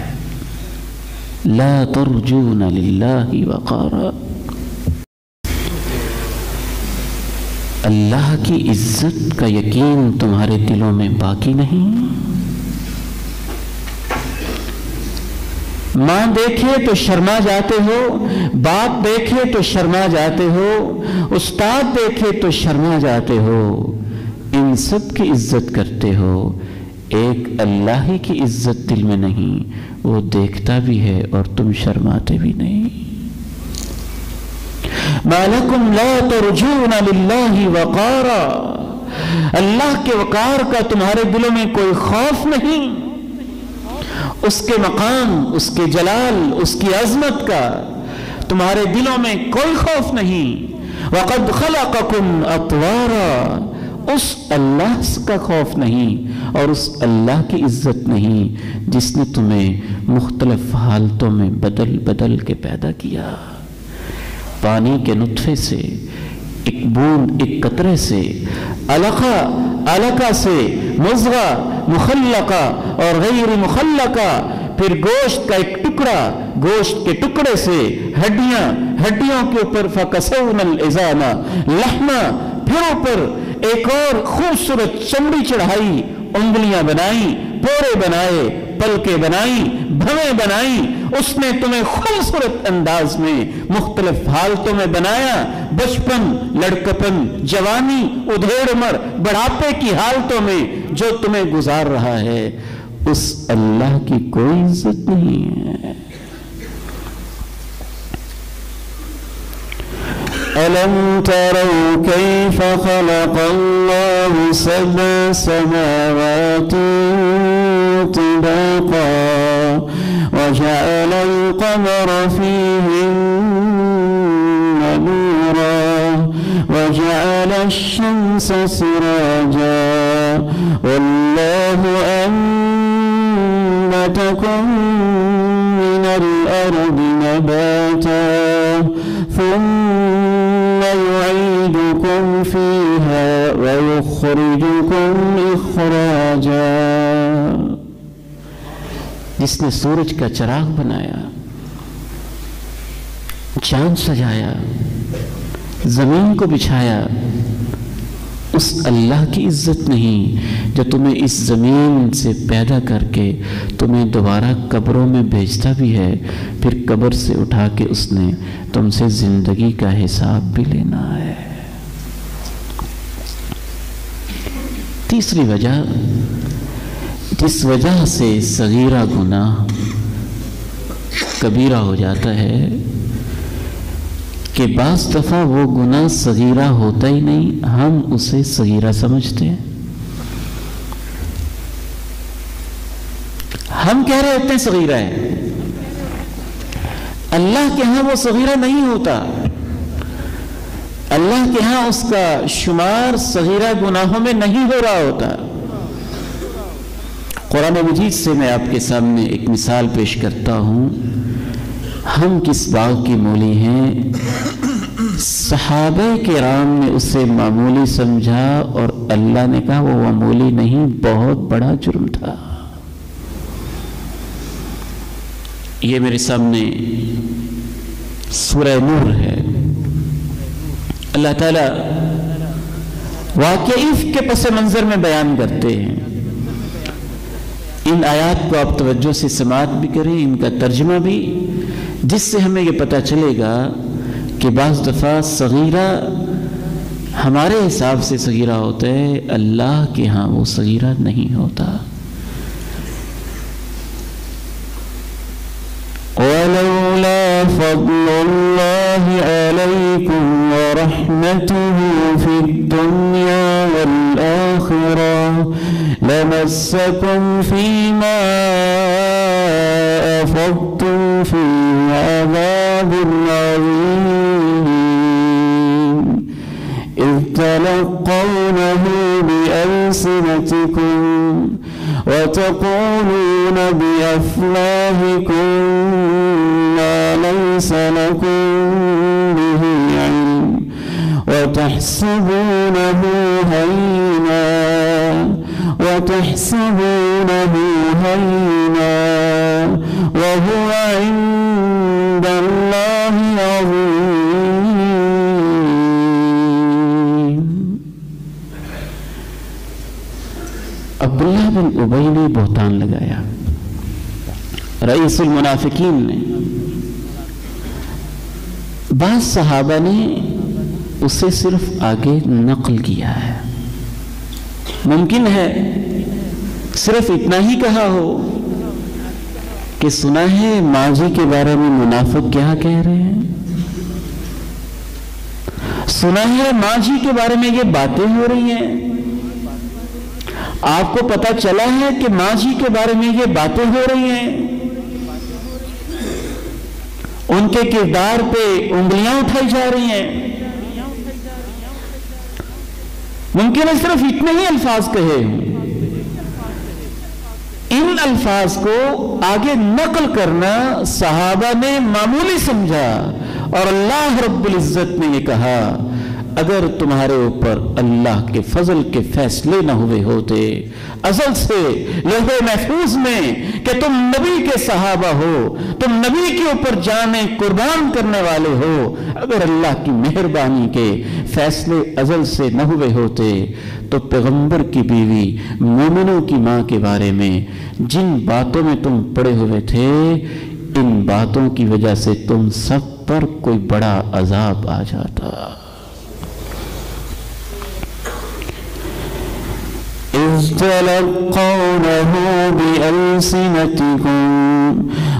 لا ترجون للہ وقارا، اللہ کی عزت کا یقین تمہارے دلوں میں باقی نہیں۔ ماں دیکھے تو شرما جاتے ہو، باپ دیکھے تو شرما جاتے ہو، استاد دیکھے تو شرما جاتے ہو، ان سب کی عزت کرتے ہو، ایک اللہ ہی کی عزت دل میں نہیں، وہ دیکھتا بھی ہے اور تم شرماتے بھی نہیں۔ ما لکم لا ترجون للہ وقارا، اللہ کے وقار کا تمہارے دلوں میں کوئی خوف نہیں، اس کے مقام، اس کے جلال، اس کی عظمت کا تمہارے دلوں میں کوئی خوف نہیں۔ وقد خلقکم اطوارا، اس اللہ کا خوف نہیں اور اس اللہ کی عزت نہیں جس نے تمہیں مختلف حالتوں میں بدل بدل کے پیدا کیا۔ پانی کے نطفے سے، ایک بوند، ایک قطرے سے، علقہ سے، مضغہ، مخلقہ اور غیر مخلقہ، پھر گوشت کا ایک ٹکڑا، گوشت کے ٹکڑے سے ہڈیوں کے اوپر فَكَسَوْنَا الْعِظَامَ لَحْمًا، پھر اوپر ایک اور خوبصورت چمڑی چڑھائی، انگلیاں بنائی، پورے بنائے، پلکیں بنائی، بھویں بنائی، اس نے تمہیں خوبصورت انداز میں مختلف حالتوں میں بنایا، بچپن، لڑکپن، جوانی، ادھیڑ عمر، بڑھاپے کی حالتوں میں جو تمہیں گزار رہا ہے، اس اللہ کی کوئی عزت نہیں ہے۔ أَلَمْ تَرَوْا كَيْفَ خَلَقَ اللَّهُ 7 سَمَاوَاتٍ طِبَاقًا وَجَعَلَ الْقَمَرَ فِيهِنَّ نُورًا وَجَعَلَ الشَّمْسَ سِرَاجًا وَاللَّهُ أَنبَتَكُم مِّنَ الْأَرْضِ نَبَاتًا ثم يعيدكم فيها ويخرجكم إخراجا۔ جس نے سورج کا چراغ بنایا، چاند سجایا، زمین کو بچھایا، اس اللہ کی عزت نہیں جو تمہیں اس زمین سے پیدا کر کے تمہیں دوبارہ قبروں میں بھیجتا بھی ہے، پھر قبر سے اٹھا کے اس نے تم سے زندگی کا حساب بھی لینا ہے۔ تیسری وجہ جس وجہ سے صغیرہ گناہ کبیرہ ہو جاتا ہے کہ بعض دفعہ وہ گناہ صغیرہ ہوتا ہی نہیں، ہم اسے صغیرہ سمجھتے ہیں۔ ہم کہہ رہے ہوتے ہیں صغیرہ ہے، اللہ کے ہاں وہ صغیرہ نہیں ہوتا۔ اللہ کے ہاں اس کا شمار صغیرہ گناہوں میں نہیں ہو رہا ہوتا۔ قرآن مجید سے میں آپ کے سامنے ایک مثال پیش کرتا ہوں۔ ہم کس باغ کی مولی ہیں؟ صحابہ کرام نے اسے معمولی سمجھا اور اللہ نے کہا وہ معمولی نہیں، بہت بڑا جرم تھا۔ یہ میرے سامنے سورہ نور ہے۔ اللہ تعالیٰ واقعہ عفق کے پس منظر میں بیان کرتے ہیں۔ ان آیات کو آپ توجہ سے سماعت بھی کریں، ان کا ترجمہ بھی، جس سے ہمیں یہ پتہ چلے گا کہ بعض دفعہ صغیرہ ہمارے حساب سے صغیرہ ہوتا ہے، اللہ کے ہاں وہ صغیرہ نہیں ہوتا۔ وَلَوْلَا فَضْلُ اللَّهِ عَلَيْكُمْ وَرَحْمَتُهُ فِي الدُّنْيَا وَالْآخِرَةِ لَمَسَّكُمْ فِيمَا أَفَضْتُمْ فِيهِ عَذَابٌ عَظِيمٌ إِذْ تَلَقَّوْنَهُ بِأَلْسِنَتِكُمْ وتقولون بأفواهكم ما ليس لكم به علم وتحسبونه هينا وهو عند الله عظيم۔ عبداللہ بن ابی نے بہتان لگایا، رئیس المنافقین نے۔ بعض صحابہ نے اسے صرف آگے نقل کیا ہے۔ ممکن ہے صرف اتنا ہی کہا ہو کہ سنا ہے ماضی کے بارے میں منافق کیا کہہ رہے ہیں، سنا ہے ماضی کے بارے میں یہ باتیں ہو رہی ہیں، آپ کو پتہ چلا ہے کہ ماضی کے بارے میں یہ باتیں ہو رہی ہیں، ان کے کردار پہ انگلیاں اٹھائی جا رہی ہیں۔ ممکن ہے صرف اتنے ہی الفاظ کہے، ان الفاظ کو آگے نقل کرنا صحابہ نے معمولی سمجھا، اور اللہ رب العزت نے یہ کہا اگر تمہارے اوپر اللہ کے فضل کے فیصلے نہ ہوئے ہوتے ازل سے لوح محفوظ میں کہ تم نبی کے صحابہ ہو، تم نبی کے اوپر جانیں قربان کرنے والے ہو، اگر اللہ کی مہربانی کے فیصلے ازل سے نہ ہوئے ہوتے تو پیغمبر کی بیوی مومنوں کی ماں کے بارے میں جن باتوں میں تم پڑے ہوئے تھے، ان باتوں کی وجہ سے تم سب پر کوئی بڑا عذاب آ جاتا۔ إِذْ تَلَقَّوْنَهُ بِأَلْسِنَتِكُمْ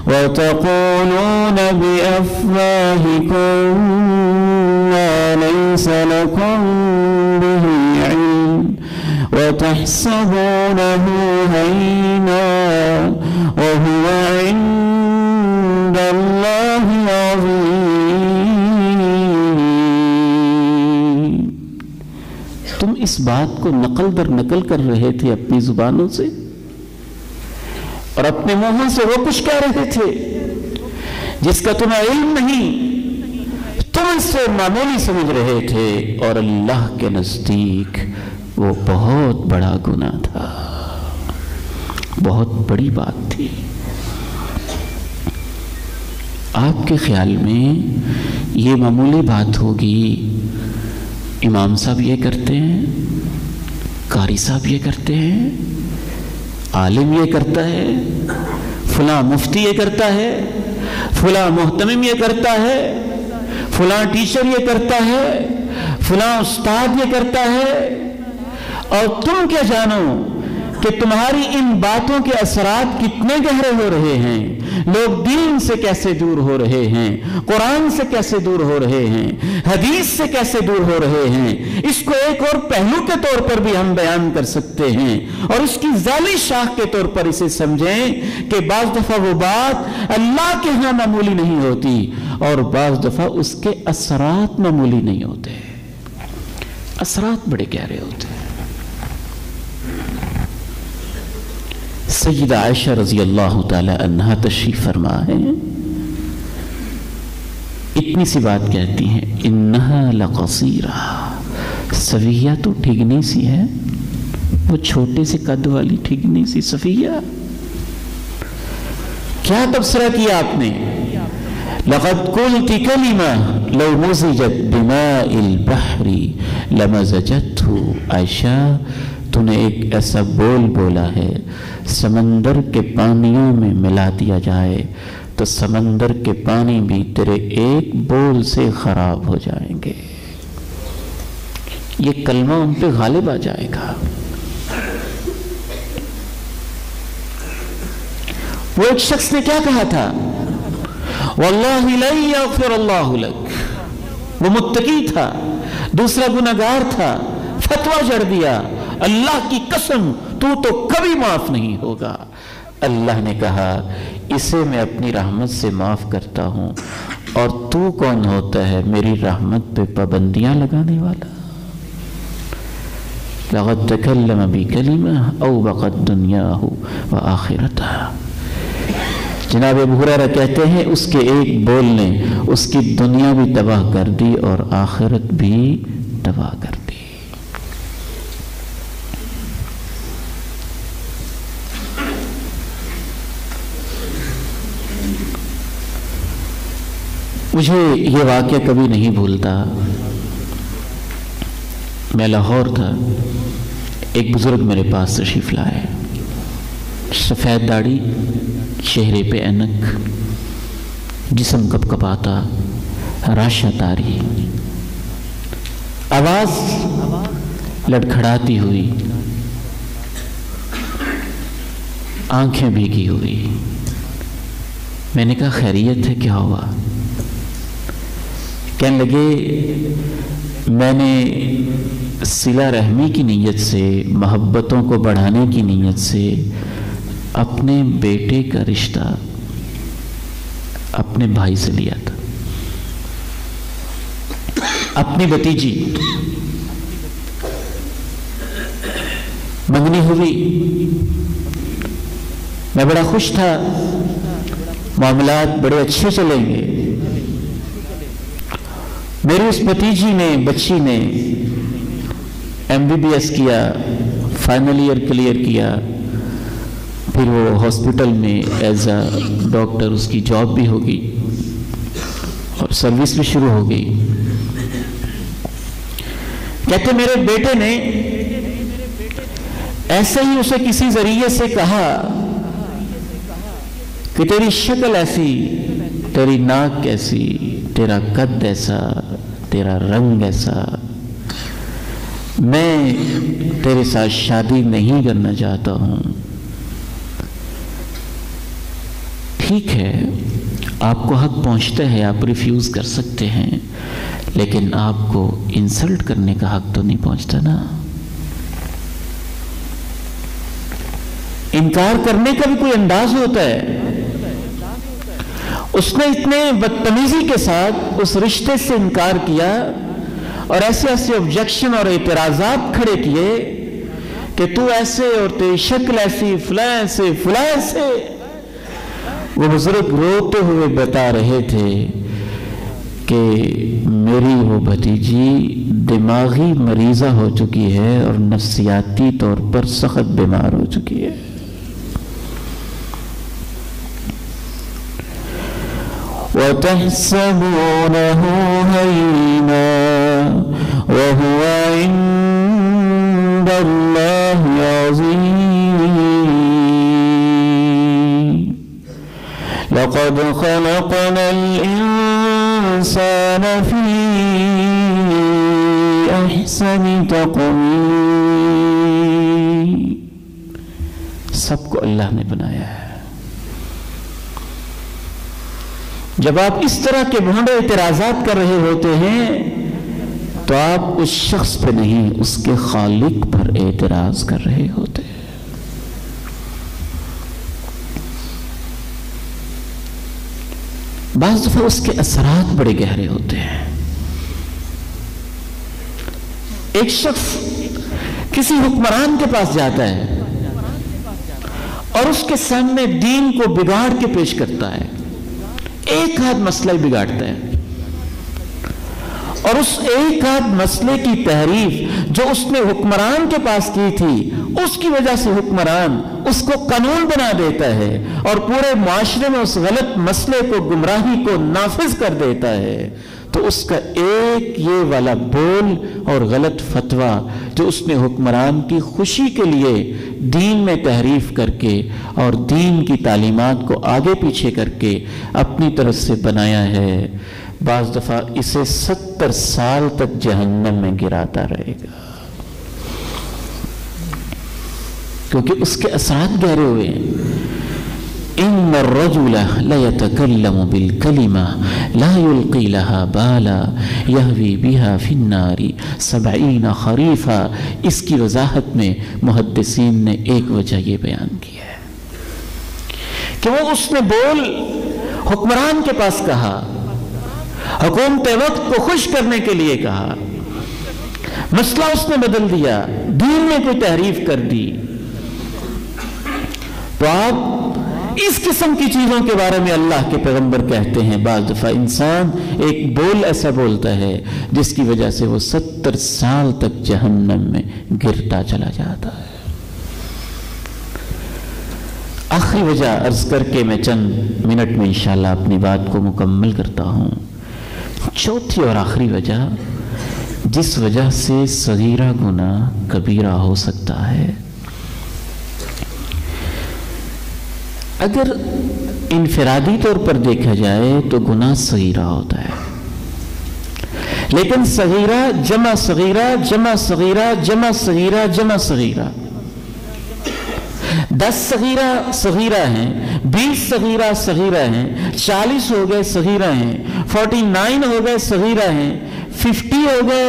وَتَقُولُونَ بِأَفْوَاهِكُمْ مَا لَيْسَ لَكُمْ بِهِ عِلْمٌ وَتَحْسَبُونَهُ هَيِّنًا وَهُوَ عِندَ اللَّهِ عَظِيمٌ۔ تم اس بات کو نقل در نقل کر رہے تھے اپنی زبانوں سے، اور اپنے منہوں سے وہ کچھ کہہ رہے تھے جس کا تمہیں علم نہیں، تم اس سے معمولی سمجھ رہے تھے، اور اللہ کے نزدیک وہ بہت بڑا گناہ تھا، بہت بڑی بات تھی۔ آپ کے خیال میں یہ معمولی بات ہوگی، امام صاحب یہ کرتے ہیں، قاری صاحب یہ کرتے ہیں، عالم یہ کرتا ہے، فلاں مفتی یہ کرتا ہے، فلاں محتمم یہ کرتا ہے، فلاں ٹیچر یہ کرتا ہے، فلاں استاد یہ کرتا ہے، اور تم کیا جانو کہ تمہاری ان باتوں کے اثرات کتنے گہرے ہو رہے ہیں، لوگ دین سے کیسے دور ہو رہے ہیں، قرآن سے کیسے دور ہو رہے ہیں، حدیث سے کیسے دور ہو رہے ہیں۔ اس کو ایک اور پہلو کے طور پر بھی ہم بیان کر سکتے ہیں، اور اس کی ذیلی شاخ کے طور پر اسے سمجھیں کہ بعض دفعہ وہ بات اللہ کے ہاں معمولی نہیں ہوتی، اور بعض دفعہ اس کے اثرات معمولی نہیں ہوتے، اثرات بڑے گہرے ہوتے ہیں۔ سیدہ عائشہ رضی اللہ تعالی عنہا تشریف فرما ہے، اتنی سی بات کہتی ہیں، انہا لقصیرہ، صفیہ تو ٹھگنی سی ہے، وہ چھوٹے سے قد والی ٹھگنی سی صفیہ۔ کیا تبصرہ کیا آپ نے؟ لقد قلت کلمہ لو مزجت بماء البحر لمزجته، عائشہ تو نے ایک ایسا بول بولا ہے، سمندر کے پانیوں میں ملا دیا جائے تو سمندر کے پانی بھی تیرے ایک بول سے خراب ہو جائیں گے۔ یہ کلمہ ان پہ غالب آ جائے گا۔ وہ ایک شخص نے کیا کہا تھا؟ واللہ لن یغفر اللہ لک، وہ متقی تھا، دوسرا گناہگار تھا، فتویٰ جڑ دیا، اللہ کی قسم تو کبھی معاف نہیں ہوگا۔ اللہ نے کہا اسے میں اپنی رحمت سے معاف کرتا ہوں، اور تو کون ہوتا ہے میری رحمت پہ پابندیاں لگانے والا؟ لقد تکلم بکلمہ اوبقت دنیاہ وآخرتہ۔ جناب ابو ہریرہ کہتے ہیں اس کے ایک بول نے اس کی دنیا بھی تباہ کر دی اور آخرت بھی تباہ کر دی۔ مجھے یہ واقعہ کبھی نہیں بھولتا۔ میں لاہور تھا، ایک بزرگ میرے پاس تشریف لائے، سفید داڑھی، چہرے پہ اینک، جسم کپ کپاتا، راشہ تاری، آواز لڑکھڑاتی ہوئی، آنکھیں بھیگی ہوئی۔ میں نے کہا خیریت ہے، کیا ہوا؟ کہنے لگے میں نے صلہ رحمی کی نیت سے، محبتوں کو بڑھانے کی نیت سے اپنے بیٹے کا رشتہ اپنے بھائی سے لیا تھا، اپنی بھتیجی منگنی ہوئی، میں بڑا خوش تھا، معاملات بڑے اچھے چلیں گے۔ میری اس بھتیجی نے، بچی نے MBBS کیا، فائنل ایئر کلیئر کیا، پھر وہ ہاسپٹل میں ایز اے ڈاکٹر اس کی جاب بھی ہوگی اور سروس بھی شروع ہو گئی۔ کہتے میرے بیٹے نے ایسے ہی اسے کسی ذریعے سے کہا کہ تیری شکل ایسی، تیری ناک کیسی، تیرا قد ایسا، تیرا رنگ ایسا، میں تیرے ساتھ شادی نہیں کرنا چاہتا ہوں۔ ٹھیک ہے، آپ کو حق پہنچتا ہے، آپ ریفیوز کر سکتے ہیں، لیکن آپ کو انسلٹ کرنے کا حق تو نہیں پہنچتا نا۔ انکار کرنے کا بھی کوئی انداز ہوتا ہے۔ اس نے اتنے بدتمیزی کے ساتھ اس رشتے سے انکار کیا اور ایسے ایسے آبجیکشن اور اعتراضات کھڑے کیے کہ تو ایسے اور تیری شکل ایسی، فلاں ایسے، فلاں ایسے۔ وہ بزرگ روتے ہوئے بتا رہے تھے کہ میری وہ بھتیجی دماغی مریضہ ہو چکی ہے اور نفسیاتی طور پر سخت بیمار ہو چکی ہے۔ وَتَحْسَبُونَهُ هَيِّنًا وهو عند الله عظيم لقد خلقنا الإنسان في أحسن تقويم. سب کو اللہ نے بنایا ہے. جب آپ اس طرح کے بھونڈے اعتراضات کر رہے ہوتے ہیں تو آپ اس شخص پہ نہیں اس کے خالق پر اعتراض کر رہے ہوتے ہیں. بعض دفعہ اس کے اثرات بڑے گہرے ہوتے ہیں. ایک شخص کسی حکمران کے پاس جاتا ہے اور اس کے سامنے دین کو بگاڑ کے پیش کرتا ہے. ایک آدھ مسئلہ ہی بگاڑتا ہے اور اس ایک آدھ مسئلے کی تحریف جو اس نے حکمران کے پاس کی تھی اس کی وجہ سے حکمران اس کو قانون بنا دیتا ہے اور پورے معاشرے میں اس غلط مسئلے کو گمراہی کو نافذ کر دیتا ہے. تو اس کا ایک یہ والا بول اور غلط فتویٰ جو اس نے حکمران کی خوشی کے لیے دین میں تحریف کر کے اور دین کی تعلیمات کو آگے پیچھے کر کے اپنی طرف سے بنایا ہے، بعض دفعہ اسے 70 سال تک جہنم میں گراتا رہے گا، کیونکہ اس کے اثرات گہرے ہوئے ہیں. ان الرجل ليتكلم بالكلمة لا يلقي لها بالا يهوي بها في النار 70 خريفا. اس کی وضاحت میں محدثین نے ایک وجہ یہ بیان کی ہے کہ وہ اس نے بول حکمران کے پاس کہا، حکومت وقت کو خوش کرنے کے لیے کہا، مسئلہ اس نے بدل دیا، دین میں کوئی تحریف کر دی. تو آپ اس قسم کی چیزوں کے بارے میں اللہ کے پیغمبر کہتے ہیں بعض دفعہ انسان ایک بول ایسا بولتا ہے جس کی وجہ سے وہ 70 سال تک جہنم میں گرتا چلا جاتا ہے. آخری وجہ عرض کر کے میں چند منٹ میں انشاءاللہ اپنی بات کو مکمل کرتا ہوں. چوتھی اور آخری وجہ جس وجہ سے صغیرہ گناہ کبیرہ ہو سکتا ہے، اگر انفرادی طور پر دیکھا جائے تو گناہ صغیرہ ہوتا ہے، لیکن صغیرہ جمع صغیرہ جمع صغیرہ جمع صغیرہ جمع صغیرہ 10 صغیرہ صغیرہ ہیں، 20 صغیرہ صغیرہ ہیں، 40 ہو گئے صغیرہ ہیں، 49 ہو گئے صغیرہ ہیں، 50 ہو گئے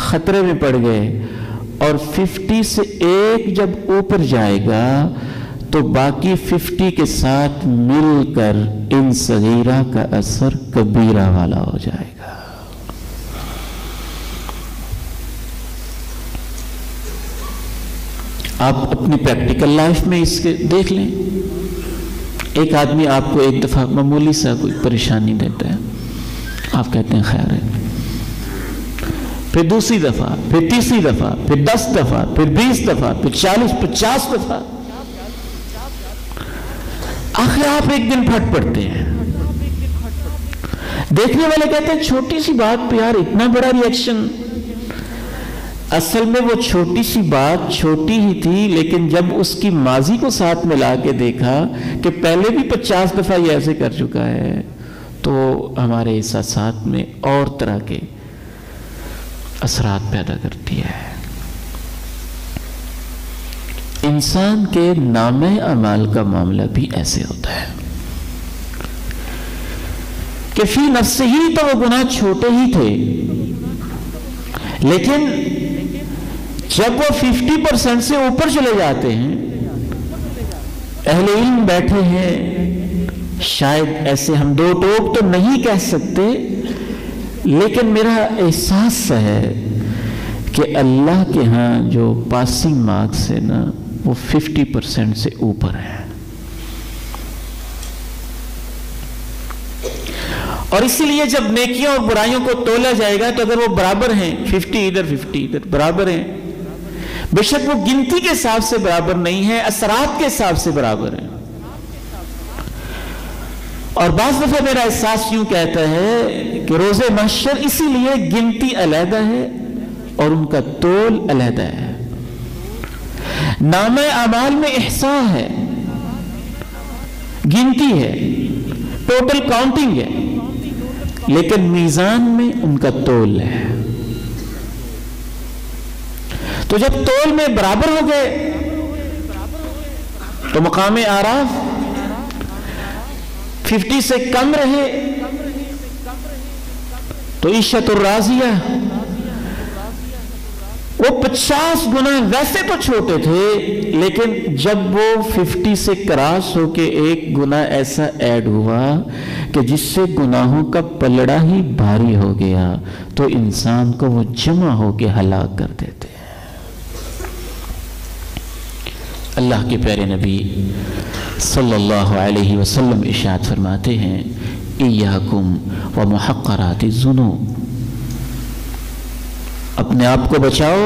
خطرے میں پڑ گئے، اور 50 سے ایک جب اوپر جائے گا تو باقی 50 کے ساتھ مل کر ان صغیرہ کا اثر کبیرہ والا ہو جائے گا. آپ اپنی پریکٹیکل لائف میں اس کے دیکھ لیں. ایک آدمی آپ کو ایک دفعہ معمولی سا کوئی پریشانی دیتا ہے، آپ کہتے ہیں خیر ہے، پھر دوسری دفعہ، پھر تیسری دفعہ، پھر 10 دفعہ، پھر 20 دفعہ، پھر 40-50 دفعہ، آخر آپ ایک دن پھٹ پڑتے ہیں. دیکھنے والے کہتے ہیں چھوٹی سی بات پہ یار اتنا بڑا ریئیکشن. اصل میں وہ چھوٹی سی بات چھوٹی ہی تھی، لیکن جب اس کی ماضی کو ساتھ ملا کے دیکھا کہ پہلے بھی 50 دفعہ یہ ایسے کر چکا ہے، تو ہمارے احساسات میں اور طرح کے اثرات پیدا کرتی ہے. انسان کے نامہ اعمال کا معاملہ بھی ایسے ہوتا ہے کہ فی نفس ہی تو وہ گناہ چھوٹے ہی تھے، لیکن جب وہ 50% سے اوپر چلے جاتے ہیں، اہل علم بیٹھے ہیں، شاید ایسے ہم دو ٹوک تو نہیں کہہ سکتے، لیکن میرا احساس ہے کہ اللہ کے ہاں جو پاسنگ مارکس ہے نا وہ 50% سے اوپر ہے. اور اسی لیے جب نیکیوں اور برائیوں کو تولا جائے گا تو اگر وہ برابر ہیں، 50 ادھر 50 ادھر برابر ہیں، بے شک وہ گنتی کے حساب سے برابر نہیں ہے، اثرات کے حساب سے برابر ہیں. اور بعض دفعہ میرا احساس یوں کہتا ہے کہ روز محشر اسی لیے گنتی علیحدہ ہے اور ان کا تول علیحدہ ہے. نامہ اعمال میں احصاء ہے، گنتی ہے، ٹوٹل کاؤنٹنگ ہے، لیکن میزان میں ان کا تول ہے. تو جب تول میں برابر ہو گئے تو مقام اعراف 50 سے کم رہے تو عیشت الراضیہ وہ 50 گنا ویسے تو چھوٹے تھے، لیکن جب وہ 50 سے کراس ہو کے ایک گنا ایسا ایڈ ہوا کہ جس سے گناہوں کا پلڑا ہی بھاری ہو گیا تو انسان کو وہ جمع ہو کے ہلاک کر دیتے ہیں. اللہ کے پیارے نبی صلی اللہ علیہ وسلم ارشاد فرماتے ہیں ایاکم ومحقرات الذنوب، اپنے آپ کو بچاؤ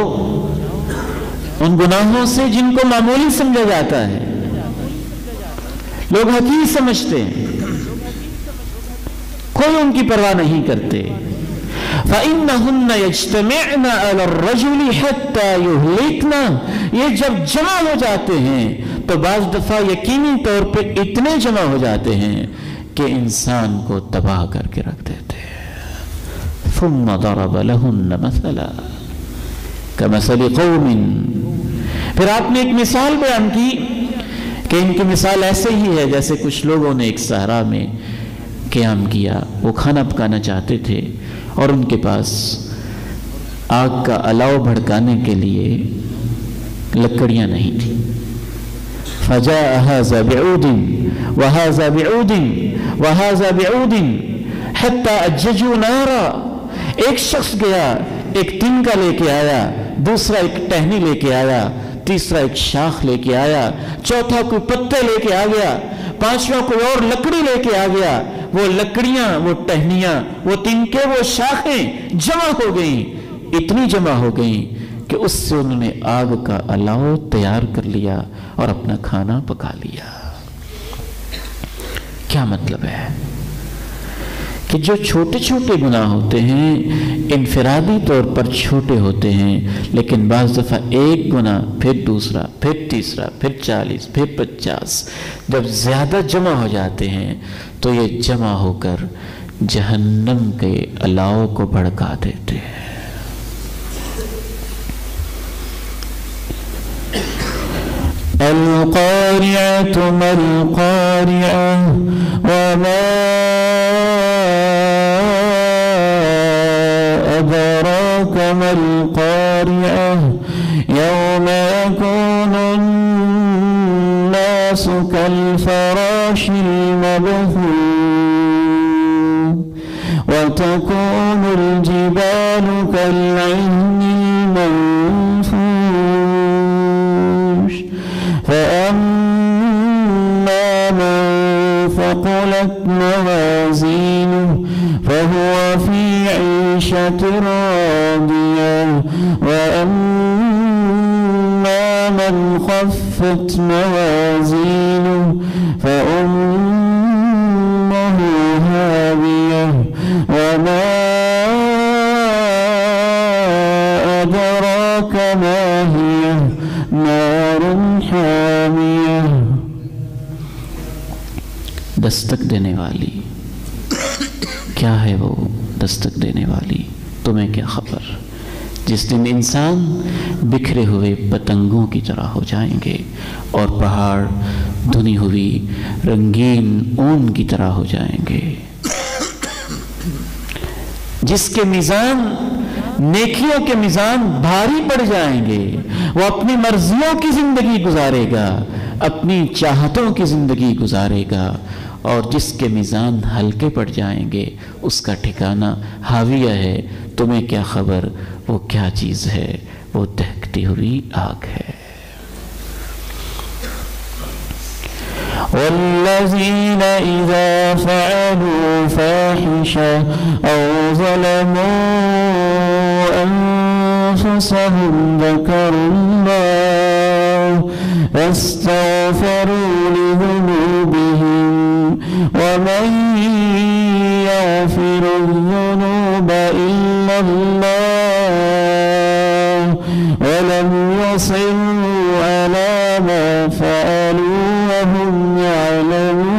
ان گناہوں سے جن کو معمولی سمجھا جاتا ہے، لوگ حقیر سمجھتے ہیں، کوئی ان کی پرواہ نہیں کرتے. فَإِنَّهُنَّ يَجْتَمِعْنَ عَلَى الرَّجُلِ حَتَّى يُهْلِكْنَ، یہ جب جمع ہو جاتے ہیں تو بعض دفعہ یقینی طور پہ اتنے جمع ہو جاتے ہیں کہ انسان کو تباہ کر کے رکھ دیتے ہیں. ثُمَّ ضَرَبَ لَهُنَّ مَثَلًا كَمَثَلِ قَوْمٍ، پھر آپ نے ایک مثال بیان کی کہ ان کی مثال ایسے ہی ہے جیسے کچھ لوگوں نے ایک صحرا میں قیام کیا، وہ کھانا پکانا چاہتے تھے اور ان کے پاس آگ کا الاؤ بھڑکانے کے لیے لکڑیاں نہیں تھیں. فَجَاءَ هَذَا بِعُودٍ وَهَذَا بِعُودٍ وَهَذَا بِعُودٍ حَتَّى أَجَّجُوا نَارًا، ایک شخص گیا ایک تنکا لے کے آیا، دوسرا ایک ٹہنی لے کے آیا، تیسرا ایک شاخ لے کے آیا، چوتھا کوئی پتے لے کے آ گیا، پانچواں کوئی اور لکڑی لے کے آ گیا. وہ لکڑیاں، وہ ٹہنیاں، وہ تنکے، وہ شاخیں جمع ہو گئیں، اتنی جمع ہو گئیں کہ اس سے انہوں نے آگ کا الاؤ تیار کر لیا اور اپنا کھانا پکا لیا. کیا مطلب ہے کہ جو چھوٹے چھوٹے گناہ ہوتے ہیں انفرادی طور پر چھوٹے ہوتے ہیں، لیکن بعض دفعہ ایک گناہ پھر دوسرا پھر تیسرا پھر 40 پھر 50 جب زیادہ جمع ہو جاتے ہیں تو یہ جمع ہو کر جہنم کے الاؤ کو بھڑکا دیتے ہیں. القارعة ما القارعة وما أدراك ما القارعة يوم يكون الناس كالفراش المبثوث وتكون الجبال كالعهن المنفوش فأما من ثقلت موازينه فهو في عيشة راضية وأما من خفت موازينه فأمه هاوية وما أدراك ما هي نار حامية. دستک دینے والی کیا ہے وہ دستک دینے والی؟ تمہیں کیا خبر؟ جس دن انسان بکھرے ہوئے پتنگوں کی طرح ہو جائیں گے اور پہاڑ دھنی ہوئی رنگین اون کی طرح ہو جائیں گے. جس کے میزان نیکیوں کے میزان بھاری پڑ جائیں گے، وہ اپنی مرضیوں کی زندگی گزارے گا، اپنی چاہتوں کی زندگی گزارے گا، اور جس کے میزان ہلکے پڑ جائیں گے اس کا ٹھکانہ حاویہ ہے. تمہیں کیا خبر وہ کیا چیز ہے؟ وہ دہکتی ہوئی آگ ہے. والذین اذا فعلوا فاحشة او ظلموا انفسهم ذکروا اللہ واستغفروا لذنوبهم ومن يغفر الذنوب إلا الله يصروا على ما فعلوا وهم يعلمون۔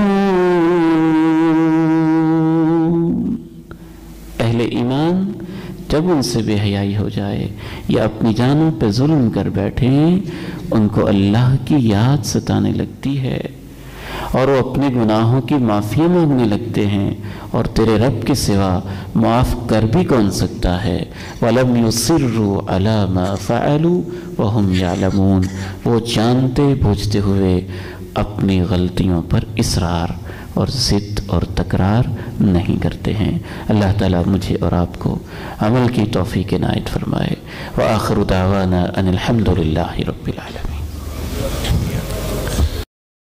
اہل ایمان جب ان سے بے حیائی ہو جائے یا اپنی جانوں پہ ظلم کر بیٹھیں، ان کو اللہ کی یاد ستانے لگتی ہے اور وہ اپنے گناہوں کی معافی مانگنے لگتے ہیں، اور تیرے رب کے سوا معاف کر بھی کون سکتا ہے؟ وَلَمْ يُصِرُّوا عَلَى مَا فَعَلُوا وَهُمْ يَعْلَمُونَ، وہ جانتے بوجھتے ہوئے اپنی غلطیوں پر اصرار اور ضد اور تکرار نہیں کرتے ہیں۔ اللہ تعالیٰ مجھے اور آپ کو عمل کی توفیق عنایت فرمائے۔ وآخر دعوانا ان الحمد للہ رب العالمین۔